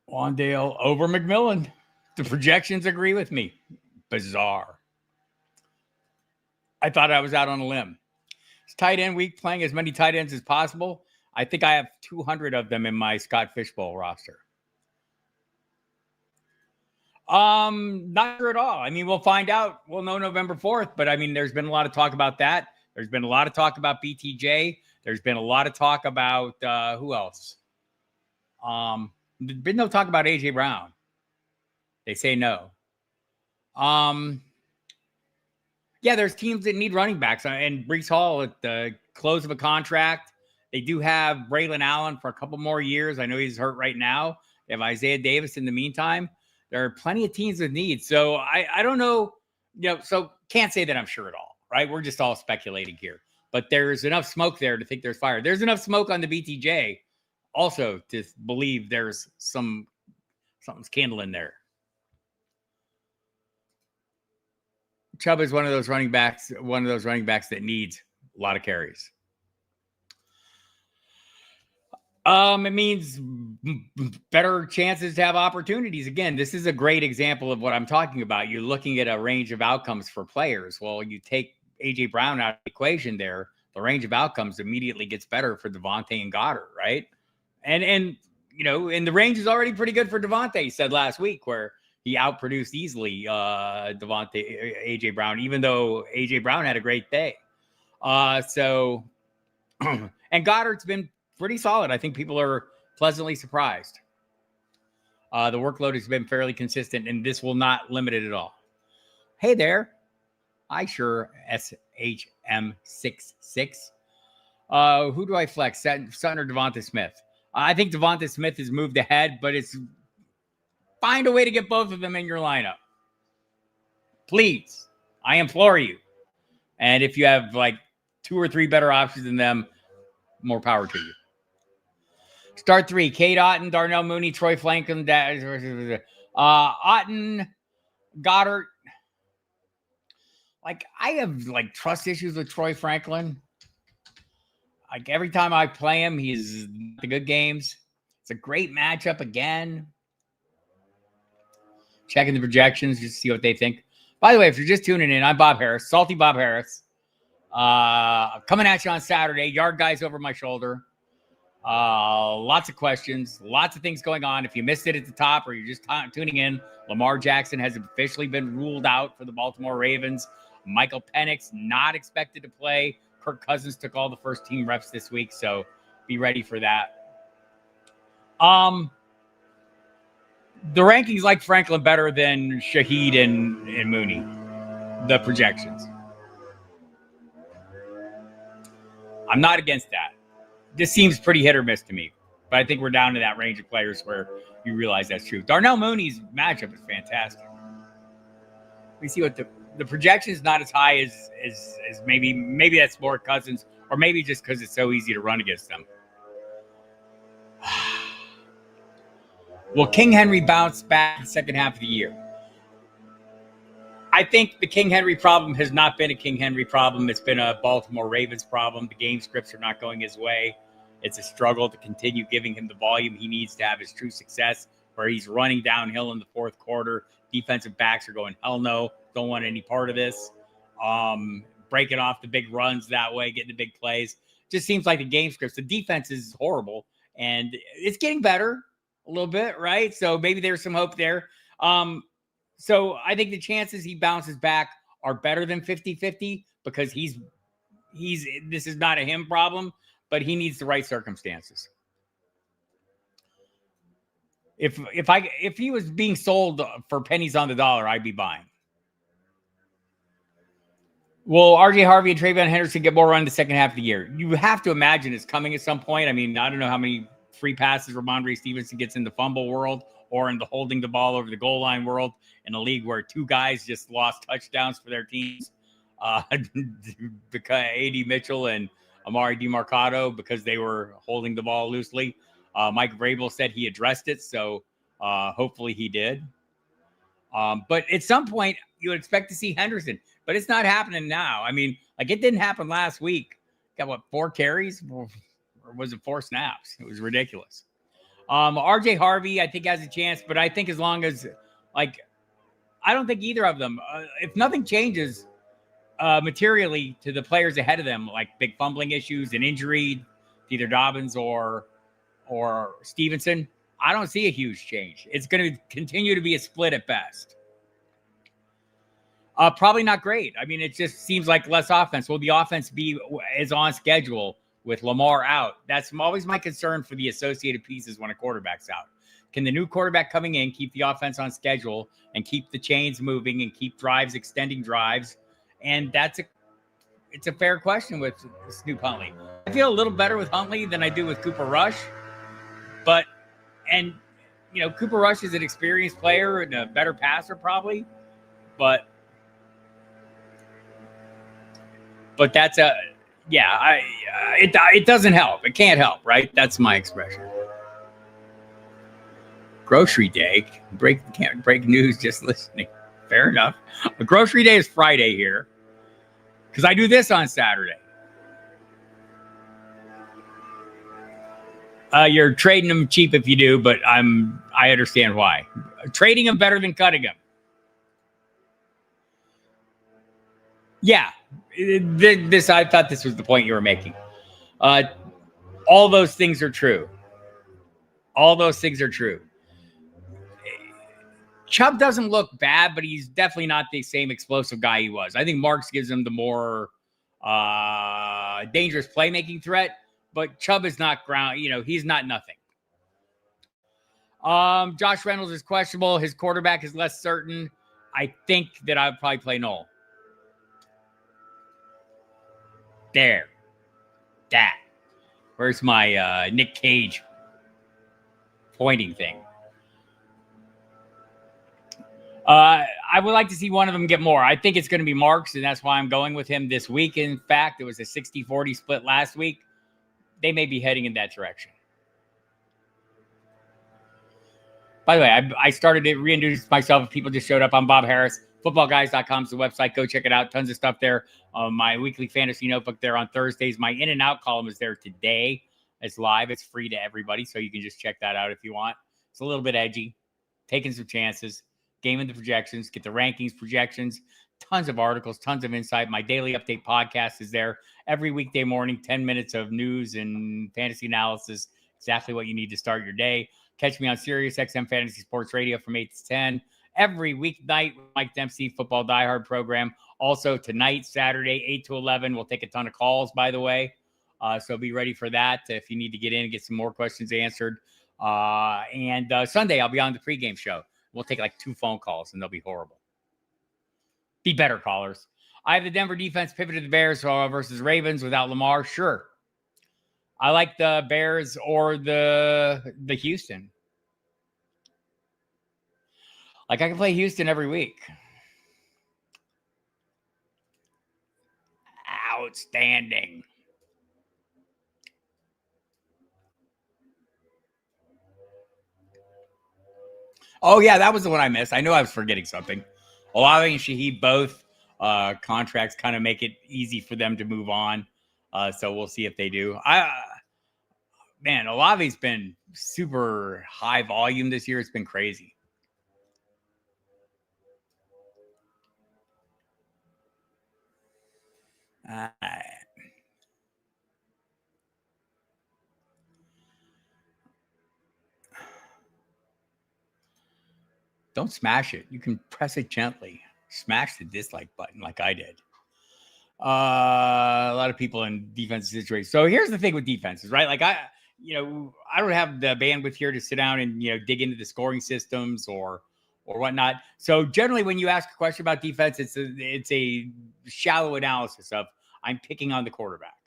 Wan'Dale over McMillan. The projections agree with me. Bizarre. I thought I was out on a limb. It's tight end week, playing as many tight ends as possible. I think I have 200 of them in my Scott Fishbowl roster. Not sure at all. I mean, we'll find out. We'll know November 4th, but I mean, there's been a lot of talk about that. There's been a lot of talk about BTJ. There's been a lot of talk about who else? There's been no talk about AJ Brown. They say no. Yeah, there's teams that need running backs. And Breece Hall at the close of a contract. They do have Braylon Allen for a couple more years. I know he's hurt right now. They have Isaiah Davis in the meantime. There are plenty of teams with needs. So I don't know, so can't say that I'm sure at all, right? We're just all speculating here. But there's enough smoke there to think there's fire. There's enough smoke on the BTJ also to believe there's something's kindling there. Chubb is one of those running backs that needs a lot of carries. It means better chances to have opportunities. Again, this is a great example of what I'm talking about. You're looking at a range of outcomes for players. Well, you take AJ Brown out of the equation there, the range of outcomes immediately gets better for Devontae and Goddard, right? And the range is already pretty good for Devontae, he said last week, where he outproduced easily AJ Brown, even though AJ Brown had a great day. And Goddard's been pretty solid. I think people are pleasantly surprised. The workload has been fairly consistent, and this will not limit it at all. Hey there. I sure SHM66. Who do I flex? Sutton or Devonta Smith? I think Devonta Smith has moved ahead, but find a way to get both of them in your lineup. Please. I implore you. And if you have like 2 or 3 better options than them, more power to you. Start 3. Cade Otton, Darnell Mooney, Troy Franklin, Otton, Goddard. Like, I have like trust issues with Troy Franklin. Like, every time I play him, he's the good games. It's a great matchup again. Checking the projections just to see what they think. By the way, if you're just tuning in, I'm Bob Harris, Salty Bob Harris. Coming at you on Saturday. Yard guys over my shoulder. Lots of questions, lots of things going on. If you missed it at the top or you're just tuning in, Lamar Jackson has officially been ruled out for the Baltimore Ravens. Michael Penix not expected to play. Kirk Cousins took all the first team reps this week, so be ready for that. The rankings like Franklin better than Shaheed and Mooney, the projections. I'm not against that. This seems pretty hit or miss to me, but I think we're down to that range of players where you realize that's true. Darnell Mooney's matchup is fantastic. We see what the projection is not as high as maybe that's more Cousins, or maybe just because it's so easy to run against them. Will King Henry bounce back in the second half of the year? I think the King Henry problem has not been a King Henry problem. It's been a Baltimore Ravens problem. The game scripts are not going his way. It's a struggle to continue giving him the volume he needs to have his true success, where he's running downhill in the fourth quarter. Defensive backs are going, hell no, don't want any part of this. Breaking off the big runs that way, getting the big plays. Just seems like the game scripts. The defense is horrible, and it's getting better a little bit, right? So maybe there's some hope there. So I think the chances he bounces back are better than 50-50 because this is not a him problem, but he needs the right circumstances. If he was being sold for pennies on the dollar, I'd be buying. Will RJ Harvey and TreVeyon Henderson get more run in the second half of the year? You have to imagine it's coming at some point. I mean, I don't know how many free passes Ramondre Stevenson gets in the fumble world or in the holding the ball over the goal line world in a league where two guys just lost touchdowns for their teams, because A.D. Mitchell and Amari DeMarcado, because they were holding the ball loosely. Mike Vrabel said he addressed it, so hopefully he did. But at some point, you would expect to see Henderson, but it's not happening now. I mean, like it didn't happen last week. Got 4 carries? Or was it 4 snaps? It was ridiculous. RJ Harvey, I think, has a chance, but I think as long as, I don't think either of them, if nothing changes materially to the players ahead of them, like big fumbling issues and injury to either Dobbins or Stevenson, I don't see a huge change. It's going to continue to be a split at best. Probably not great. I mean, it just seems like less offense. Will the offense is on schedule with Lamar out? That's always my concern for the associated pieces when a quarterback's out. Can the new quarterback coming in keep the offense on schedule and keep the chains moving and keep drives, extending drives? And it's a fair question with Snoop Huntley. I feel a little better with Huntley than I do with Cooper Rush. Cooper Rush is an experienced player and a better passer probably. But that's it doesn't help. It can't help, right? That's my expression. Grocery day. Can't break news just listening. Fair enough. A grocery day is Friday here because I do this on Saturday. You're trading them cheap if you do, but I understand why. Trading them better than cutting them. Yeah. I thought this was the point you were making. All those things are true. All those things are true. Chubb doesn't look bad, but he's definitely not the same explosive guy he was. I think Marks gives him the more dangerous playmaking threat, but Chubb is not ground. He's not nothing. Josh Reynolds is questionable. His quarterback is less certain. I think that I would probably play Noel. There. That. Where's my Nick Cage pointing thing? I would like to see one of them get more. I think it's going to be Marks, and that's why I'm going with him this week. In fact, it was a 60-40 split last week. They may be heading in that direction. By the way, I started to reintroduce myself. If people just showed up, I'm Bob Harris. Footballguys.com is the website. Go check it out. Tons of stuff there. My weekly fantasy notebook there on Thursdays. My in and out column is there today. It's live. It's free to everybody, so you can just check that out if you want. It's a little bit edgy, taking some chances, gaming the projections, get the rankings, projections, tons of articles, tons of insight. My daily update podcast is there every weekday morning, 10 minutes of news and fantasy analysis, exactly what you need to start your day. Catch me on Sirius XM Fantasy Sports Radio from 8 to 10 every weeknight with Mike Dempsey, Football Diehard program. Also tonight, Saturday, 8 to 11, we'll take a ton of calls, by the way. So be ready for that if you need to get in and get some more questions answered. And Sunday, I'll be on the pregame show. We'll take like 2 phone calls, and they'll be horrible. Be better callers. I have the Denver defense pivoted to the Bears versus Ravens without Lamar. Sure. I like the Bears or the Houston. Like, I can play Houston every week. Outstanding. Oh, yeah, that was the one I missed. I knew I was forgetting something. Olave and Shaheed both contracts kind of make it easy for them to move on. So we'll see if they do. Man, Olave's been super high volume this year. It's been crazy. Don't smash it. You can press it gently. Smash the dislike button like I did. A lot of people in defensive situations. So here's the thing with defenses, right? Like I don't have the bandwidth here to sit down and, dig into the scoring systems or whatnot. So generally when you ask a question about defense, it's a shallow analysis of I'm picking on the quarterback,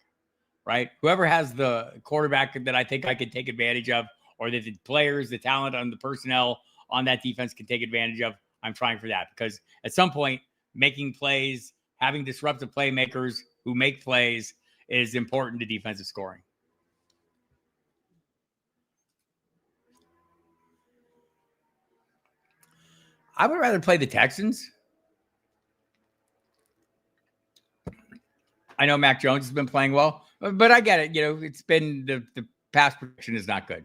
right? Whoever has the quarterback that I think I can take advantage of, or that the players, the talent on the personnel on that defense can take advantage of, I'm trying for that. Because at some point, making plays, having disruptive playmakers who make plays is important to defensive scoring. I would rather play the Texans. I know Mac Jones has been playing well, but I get it. It's been the pass protection is not good.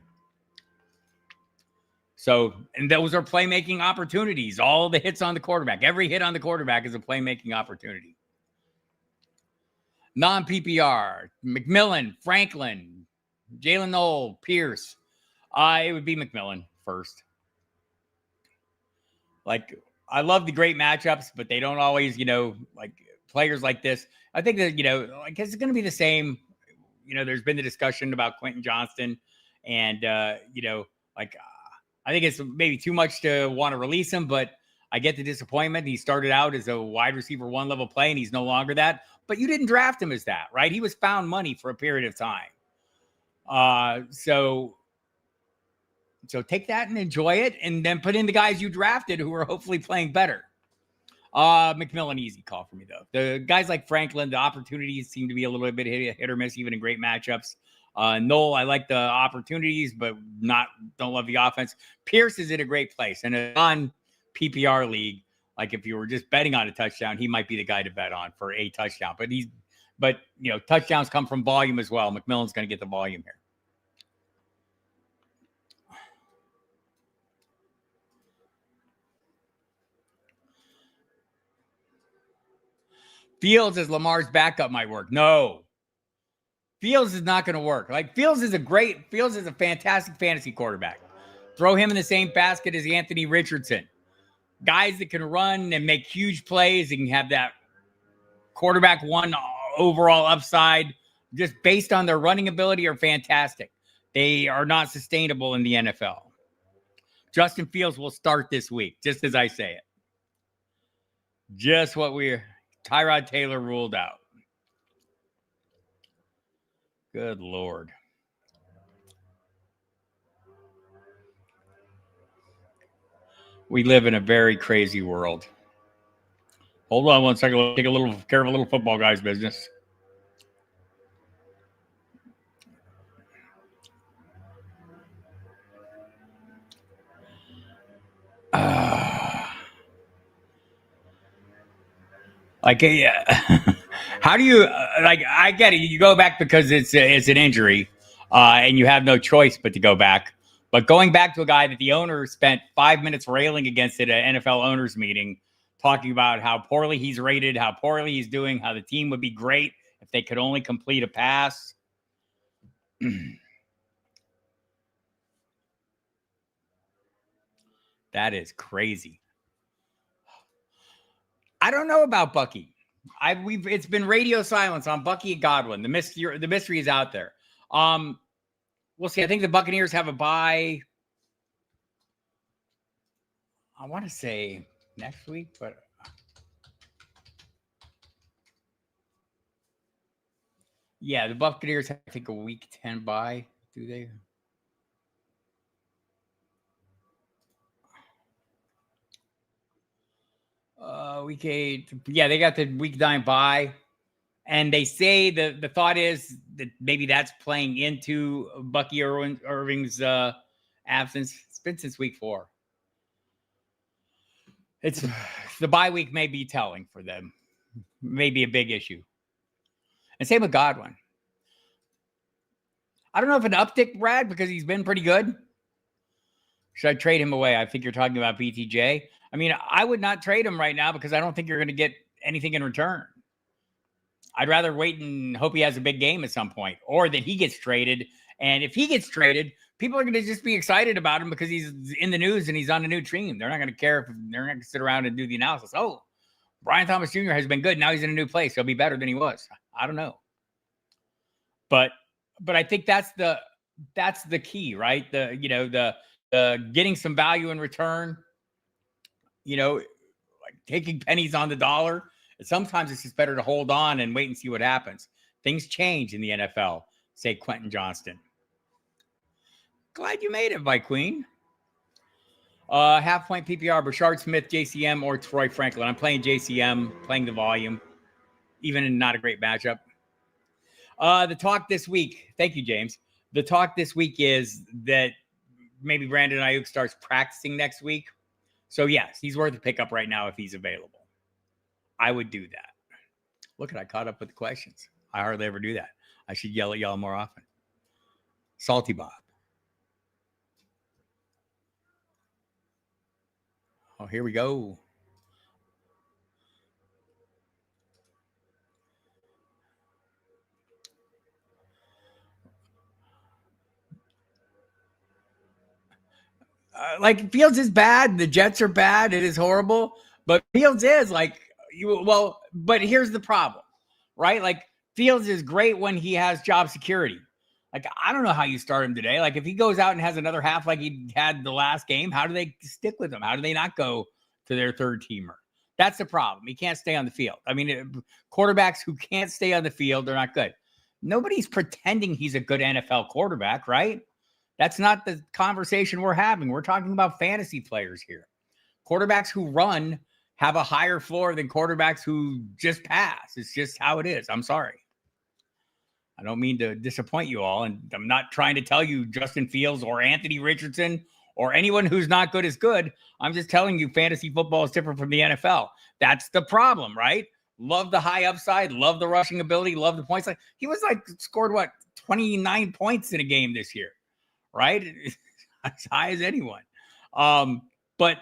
So, and those are playmaking opportunities. All the hits on the quarterback. Every hit on the quarterback is a playmaking opportunity. Non-PPR, McMillan, Franklin, Jalen Noel, Pierce. It would be McMillan first. Like, I love the great matchups, but they don't always, like players like this. I think that, it's going to be the same. There's been the discussion about Quentin Johnston and, I think it's maybe too much to want to release him, but I get the disappointment. He started out as a wide receiver 1 level play, and he's no longer that. But you didn't draft him as that, right? He was found money for a period of time. So take that and enjoy it, and then put in the guys you drafted who are hopefully playing better. McMillan, easy call for me, though. The guys like Franklin, the opportunities seem to be a little bit hit or miss, even in great matchups. Noel, I like the opportunities, but don't love the offense. Pierce is in a great place. And a non-PPR league, like if you were just betting on a touchdown, he might be the guy to bet on for a touchdown. But touchdowns come from volume as well. McMillan's going to get the volume here. Fields as Lamar's backup might work. No. Fields is not going to work. Like, Fields is a fantastic fantasy quarterback. Throw him in the same basket as Anthony Richardson. Guys that can run and make huge plays and have that quarterback 1 overall upside just based on their running ability are fantastic. They are not sustainable in the NFL. Justin Fields will start this week, just as I say it. Just what Tyrod Taylor ruled out. Good Lord. We live in a very crazy world. Hold on one second. Let's take a little care of a little football guy's business. How do you I get it. You go back because it's an injury, and you have no choice but to go back. But going back to a guy that the owner spent 5 minutes railing against at an NFL owners meeting talking about how poorly he's rated, how poorly he's doing, how the team would be great if they could only complete a pass. That is crazy. I don't know about Bucky. It's been radio silence on Bucky Godwin. The mystery is out there. We'll see. I think the Buccaneers have a bye. I want to say next week, but yeah, the Buccaneers have, I think, a week 10 bye. Do they? Week 8. Yeah, they got the week 9 bye. And they say the thought is that maybe that's playing into Bucky Irving's absence. It's been since week 4. It's the bye week may be telling for them. Maybe a big issue. And same with Godwin. I don't know if an uptick, Brad, because he's been pretty good. Should I trade him away? I think you're talking about BTJ. I mean, I would not trade him right now because I don't think you're going to get anything in return. I'd rather wait and hope he has a big game at some point, or that he gets traded. And if he gets traded, people are going to just be excited about him because he's in the news and he's on a new team. They're not going to care if they're not going to sit around and do the analysis. Oh, Brian Thomas Jr. has been good. Now he's in a new place. He'll be better than he was. I don't know. But I think that's the key, right? The getting some value in return, like taking pennies on the dollar. Sometimes it's just better to hold on and wait and see what happens. Things change in the NFL, say Quentin Johnston. Glad you made it, Mike Queen. Half-point PPR, Brashard Smith, JCM, or Troy Franklin. I'm playing JCM, playing the volume, even in not a great matchup. The talk this week, thank you, James. The talk this week is that maybe Brandon Ayuk starts practicing next week. So, yes, he's worth a pickup right now if he's available. I would do that. Look at I caught up with the questions. I hardly ever do that. I should yell at y'all more often. Salty Bob. Oh, here we go. Like Fields is bad. The Jets are bad. It is horrible. But Fields is but here's the problem, right? Like Fields is great when he has job security. Like, I don't know how you start him today. Like if he goes out and has another half like he had the last game, how do they stick with him? How do they not go to their third teamer? That's the problem. He can't stay on the field. I mean, quarterbacks who can't stay on the field, they're not good. Nobody's pretending he's a good NFL quarterback, right? That's not the conversation we're having. We're talking about fantasy players here. Quarterbacks who run have a higher floor than quarterbacks who just pass. It's just how it is. I'm sorry. I don't mean to disappoint you all. And I'm not trying to tell you Justin Fields or Anthony Richardson or anyone who's not good is good. I'm just telling you fantasy football is different from the NFL. That's the problem, right? Love the high upside, love the rushing ability, love the points. Like he was scored 29 points in a game this year, right? As high as anyone. But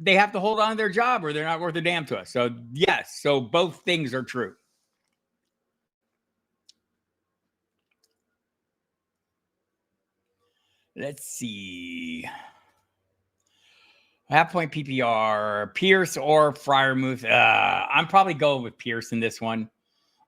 they have to hold on to their job or they're not worth a damn to us. So yes, so both things are true. Let's see. Half-point PPR, Pierce or Freiermuth. I'm probably going with Pierce in this one.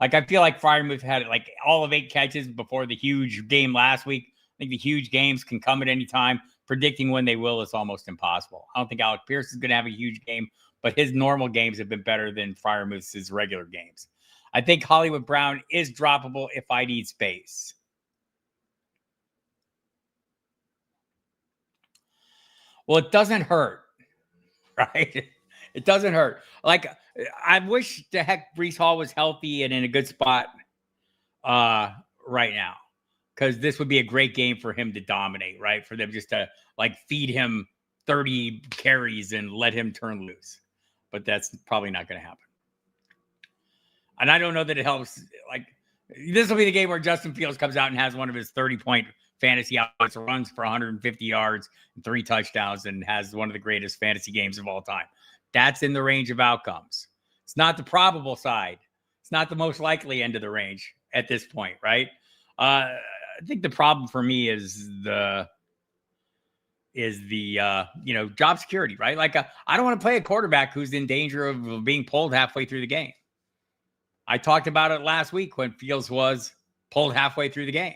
Like, I feel like Freiermuth had all of 8 catches before the huge game last week. I think the huge games can come at any time. Predicting when they will is almost impossible. I don't think Alec Pierce is going to have a huge game, but his normal games have been better than Freiermuth's regular games. I think Hollywood Brown is droppable if I need space. Well, it doesn't hurt, right? It doesn't hurt. Like, I wish the heck Breece Hall was healthy and in a good spot right now, because this would be a great game for him to dominate, right? For them just to feed him 30 carries and let him turn loose. But that's probably not going to happen. And I don't know that it helps. This will be the game where Justin Fields comes out and has one of his 30-point fantasy outlets, runs for 150 yards and 3 touchdowns, and has one of the greatest fantasy games of all time. That's in the range of outcomes. It's not the probable side. It's not the most likely end of the range at this point, right? I think the problem for me is the job security, right? Like I don't want to play a quarterback who's in danger of being pulled halfway through the game. I talked about it last week when Fields was pulled halfway through the game.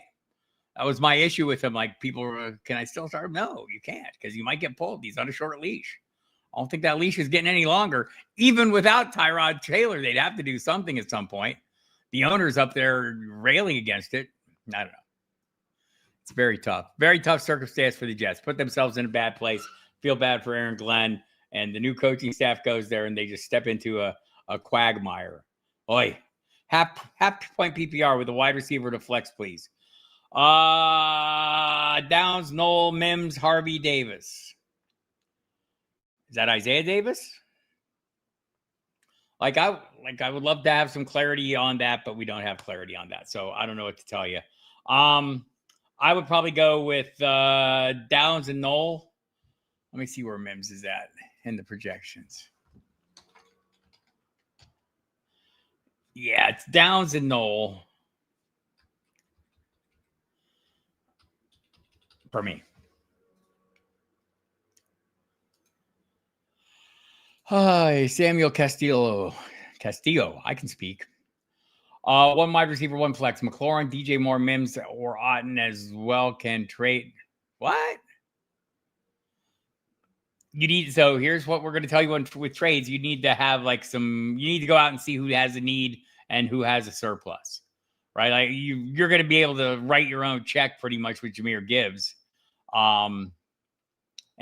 That was my issue with him. Like, people were, can I still start him? No, you can't, because you might get pulled. He's on a short leash. I don't think that leash is getting any longer. Even without Tyrod Taylor, they'd have to do something at some point. The owner's up there railing against it. I don't know. It's very tough. Very tough circumstance for the Jets. Put themselves in a bad place. Feel bad for Aaron Glenn. And the new coaching staff goes there and they just step into a quagmire. Oi. Half point PPR with a wide receiver to flex, please. Downs, Knoll, Mims, Harvey, Davis. Is that Isaiah Davis? I would love to have some clarity on that, but we don't have clarity on that. So I don't know what to tell you. I would probably go with Downs and Knoll. Let me see where Mims is at in the projections. Yeah, it's Downs and Knoll for me. Hi, Samuel Castillo, I can speak. One wide receiver, one flex. McLaurin, DJ Moore, Mims, or Otten as well can trade. What? You need, so here's what we're going to tell you with trades. You need to have you need to go out and see who has a need and who has a surplus, right? Like you're going to be able to write your own check pretty much with Jahmyr Gibbs, and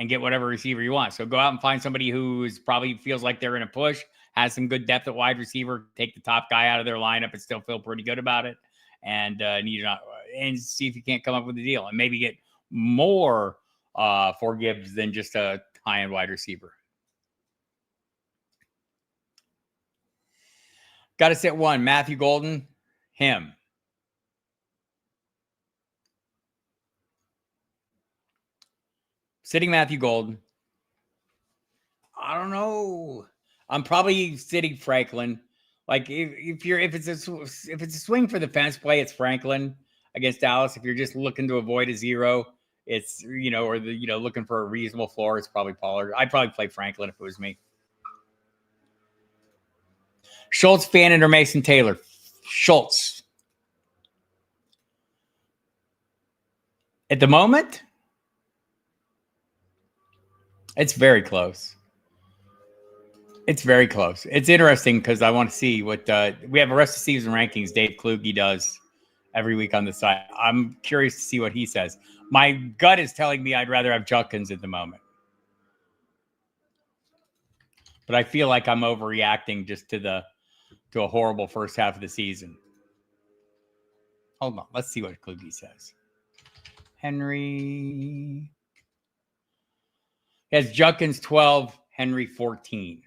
get whatever receiver you want. So go out and find somebody who probably feels like they're in a push, has some good depth at wide receiver, take the top guy out of their lineup and still feel pretty good about it, and and see if you can't come up with a deal and maybe get more for Gibbs than just a high-end wide receiver. Got to sit one. Matthew Golden, him. Sitting Matthew Golden. I don't know. I'm probably sitting Franklin. Like if it's a swing for the fence play, it's Franklin against Dallas. If you're just looking to avoid a zero, it's looking for a reasonable floor, it's probably Pollard. I'd probably play Franklin if it was me. Schultz, Fannin, or Mason Taylor? Schultz. At the moment, it's very close. It's very close. It's interesting because I want to see what we have a rest of season rankings Dave Kluge does every week on the site. I'm curious to see what he says. My gut is telling me I'd rather have Judkins at the moment. But I feel like I'm overreacting just to a horrible first half of the season. Hold on. Let's see what Kluge says. Henry. He has Judkins 12, Henry 14.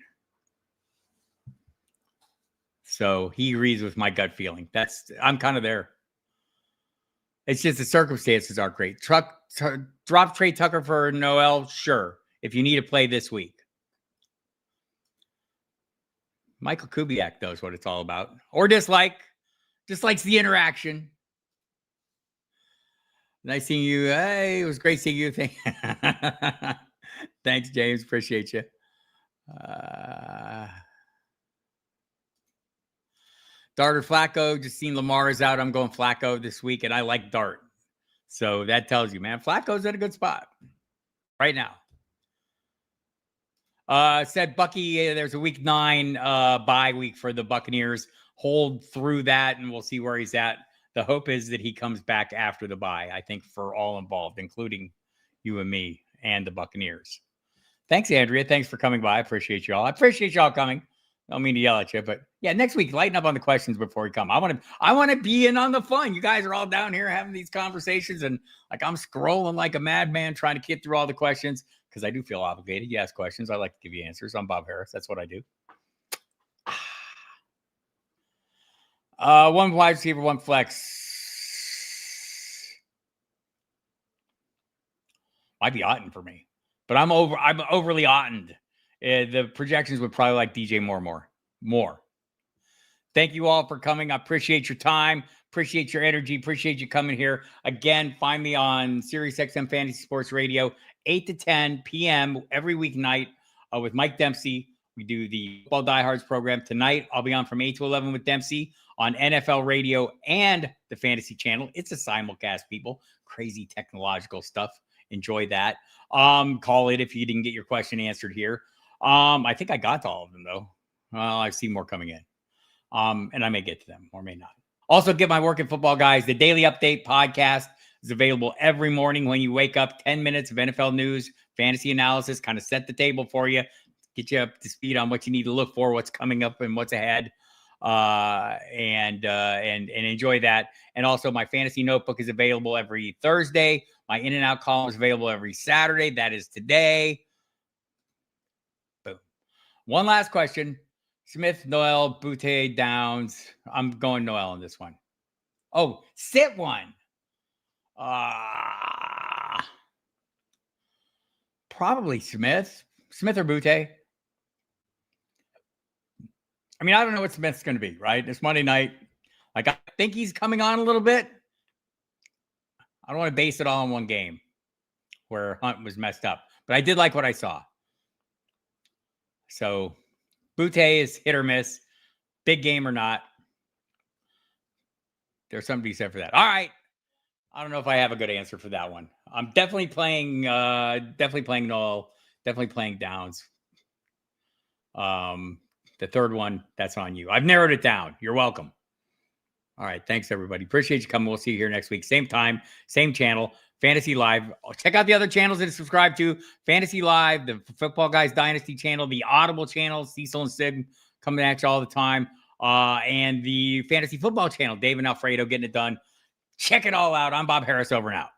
So he agrees with my gut feeling. I'm kind of there. It's just the circumstances aren't great. Drop Trey Tucker for Noel, sure. If you need to play this week. Michael Kubiak knows what it's all about. Or dislikes the interaction. Nice seeing you. Hey, it was great seeing you. Thanks, James. Appreciate you. Dart or Flacco, just seen Lamar is out. I'm going Flacco this week, and I like Dart. So that tells you, man, Flacco's at a good spot right now. Said Bucky, there's a week 9 bye week for the Buccaneers. Hold through that, and we'll see where he's at. The hope is that he comes back after the bye, I think, for all involved, including you and me and the Buccaneers. Thanks, Andrea. Thanks for coming by. I appreciate y'all. I appreciate y'all coming. I don't mean to yell at you, but yeah, next week, lighten up on the questions before we come. I want to be in on the fun. You guys are all down here having these conversations, and like I'm scrolling like a madman trying to get through all the questions because I do feel obligated. You ask questions, I like to give you answers. I'm Bob Harris. That's what I do. One wide receiver, one flex. Might be Otten for me, but I'm overly Ottened The projections would probably like DJ more. Thank you all for coming. I appreciate your time. Appreciate your energy. Appreciate you coming here. Again, find me on SiriusXM Fantasy Sports Radio, 8 to 10 p.m. every weeknight with Mike Dempsey. We do the Football Diehards program. Tonight, I'll be on from 8 to 11 with Dempsey on NFL Radio and the Fantasy Channel. It's a simulcast, people. Crazy technological stuff. Enjoy that. Call it if you didn't get your question answered here. I think I got to all of them, though. Well, I see more coming in. And I may get to them or may not. Also, get my Working Football Guys. The Daily Update podcast is available every morning when you wake up. 10 minutes of NFL news, fantasy analysis, kind of set the table for you, get you up to speed on what you need to look for, what's coming up and what's ahead, and enjoy that. And also, my fantasy notebook is available every Thursday. My in and out column is available every Saturday. That is today. Boom. One last question. Smith, Noel, Boutte, Downs. I'm going Noel on this one. Oh, sit one. Probably Smith. Smith or Boutte. I mean, I don't know what Smith's going to be, right? It's Monday night. Like, I think he's coming on a little bit. I don't want to base it all on one game where Hunt was messed up. But I did like what I saw. So Boutte is hit or miss, big game or not. There's something to be said for that. All right. I don't know if I have a good answer for that one. I'm definitely playing Noel, definitely playing Downs. The third one, that's on you. I've narrowed it down. You're welcome. All right. Thanks, everybody. Appreciate you coming. We'll see you here next week. Same time, same channel. Fantasy Live. Check out the other channels that subscribe to. Fantasy Live, the Football Guys Dynasty channel, the Audible channel, Cecil and Sid coming at you all the time, and the Fantasy Football channel, Dave and Alfredo getting it done. Check it all out. I'm Bob Harris, over and out.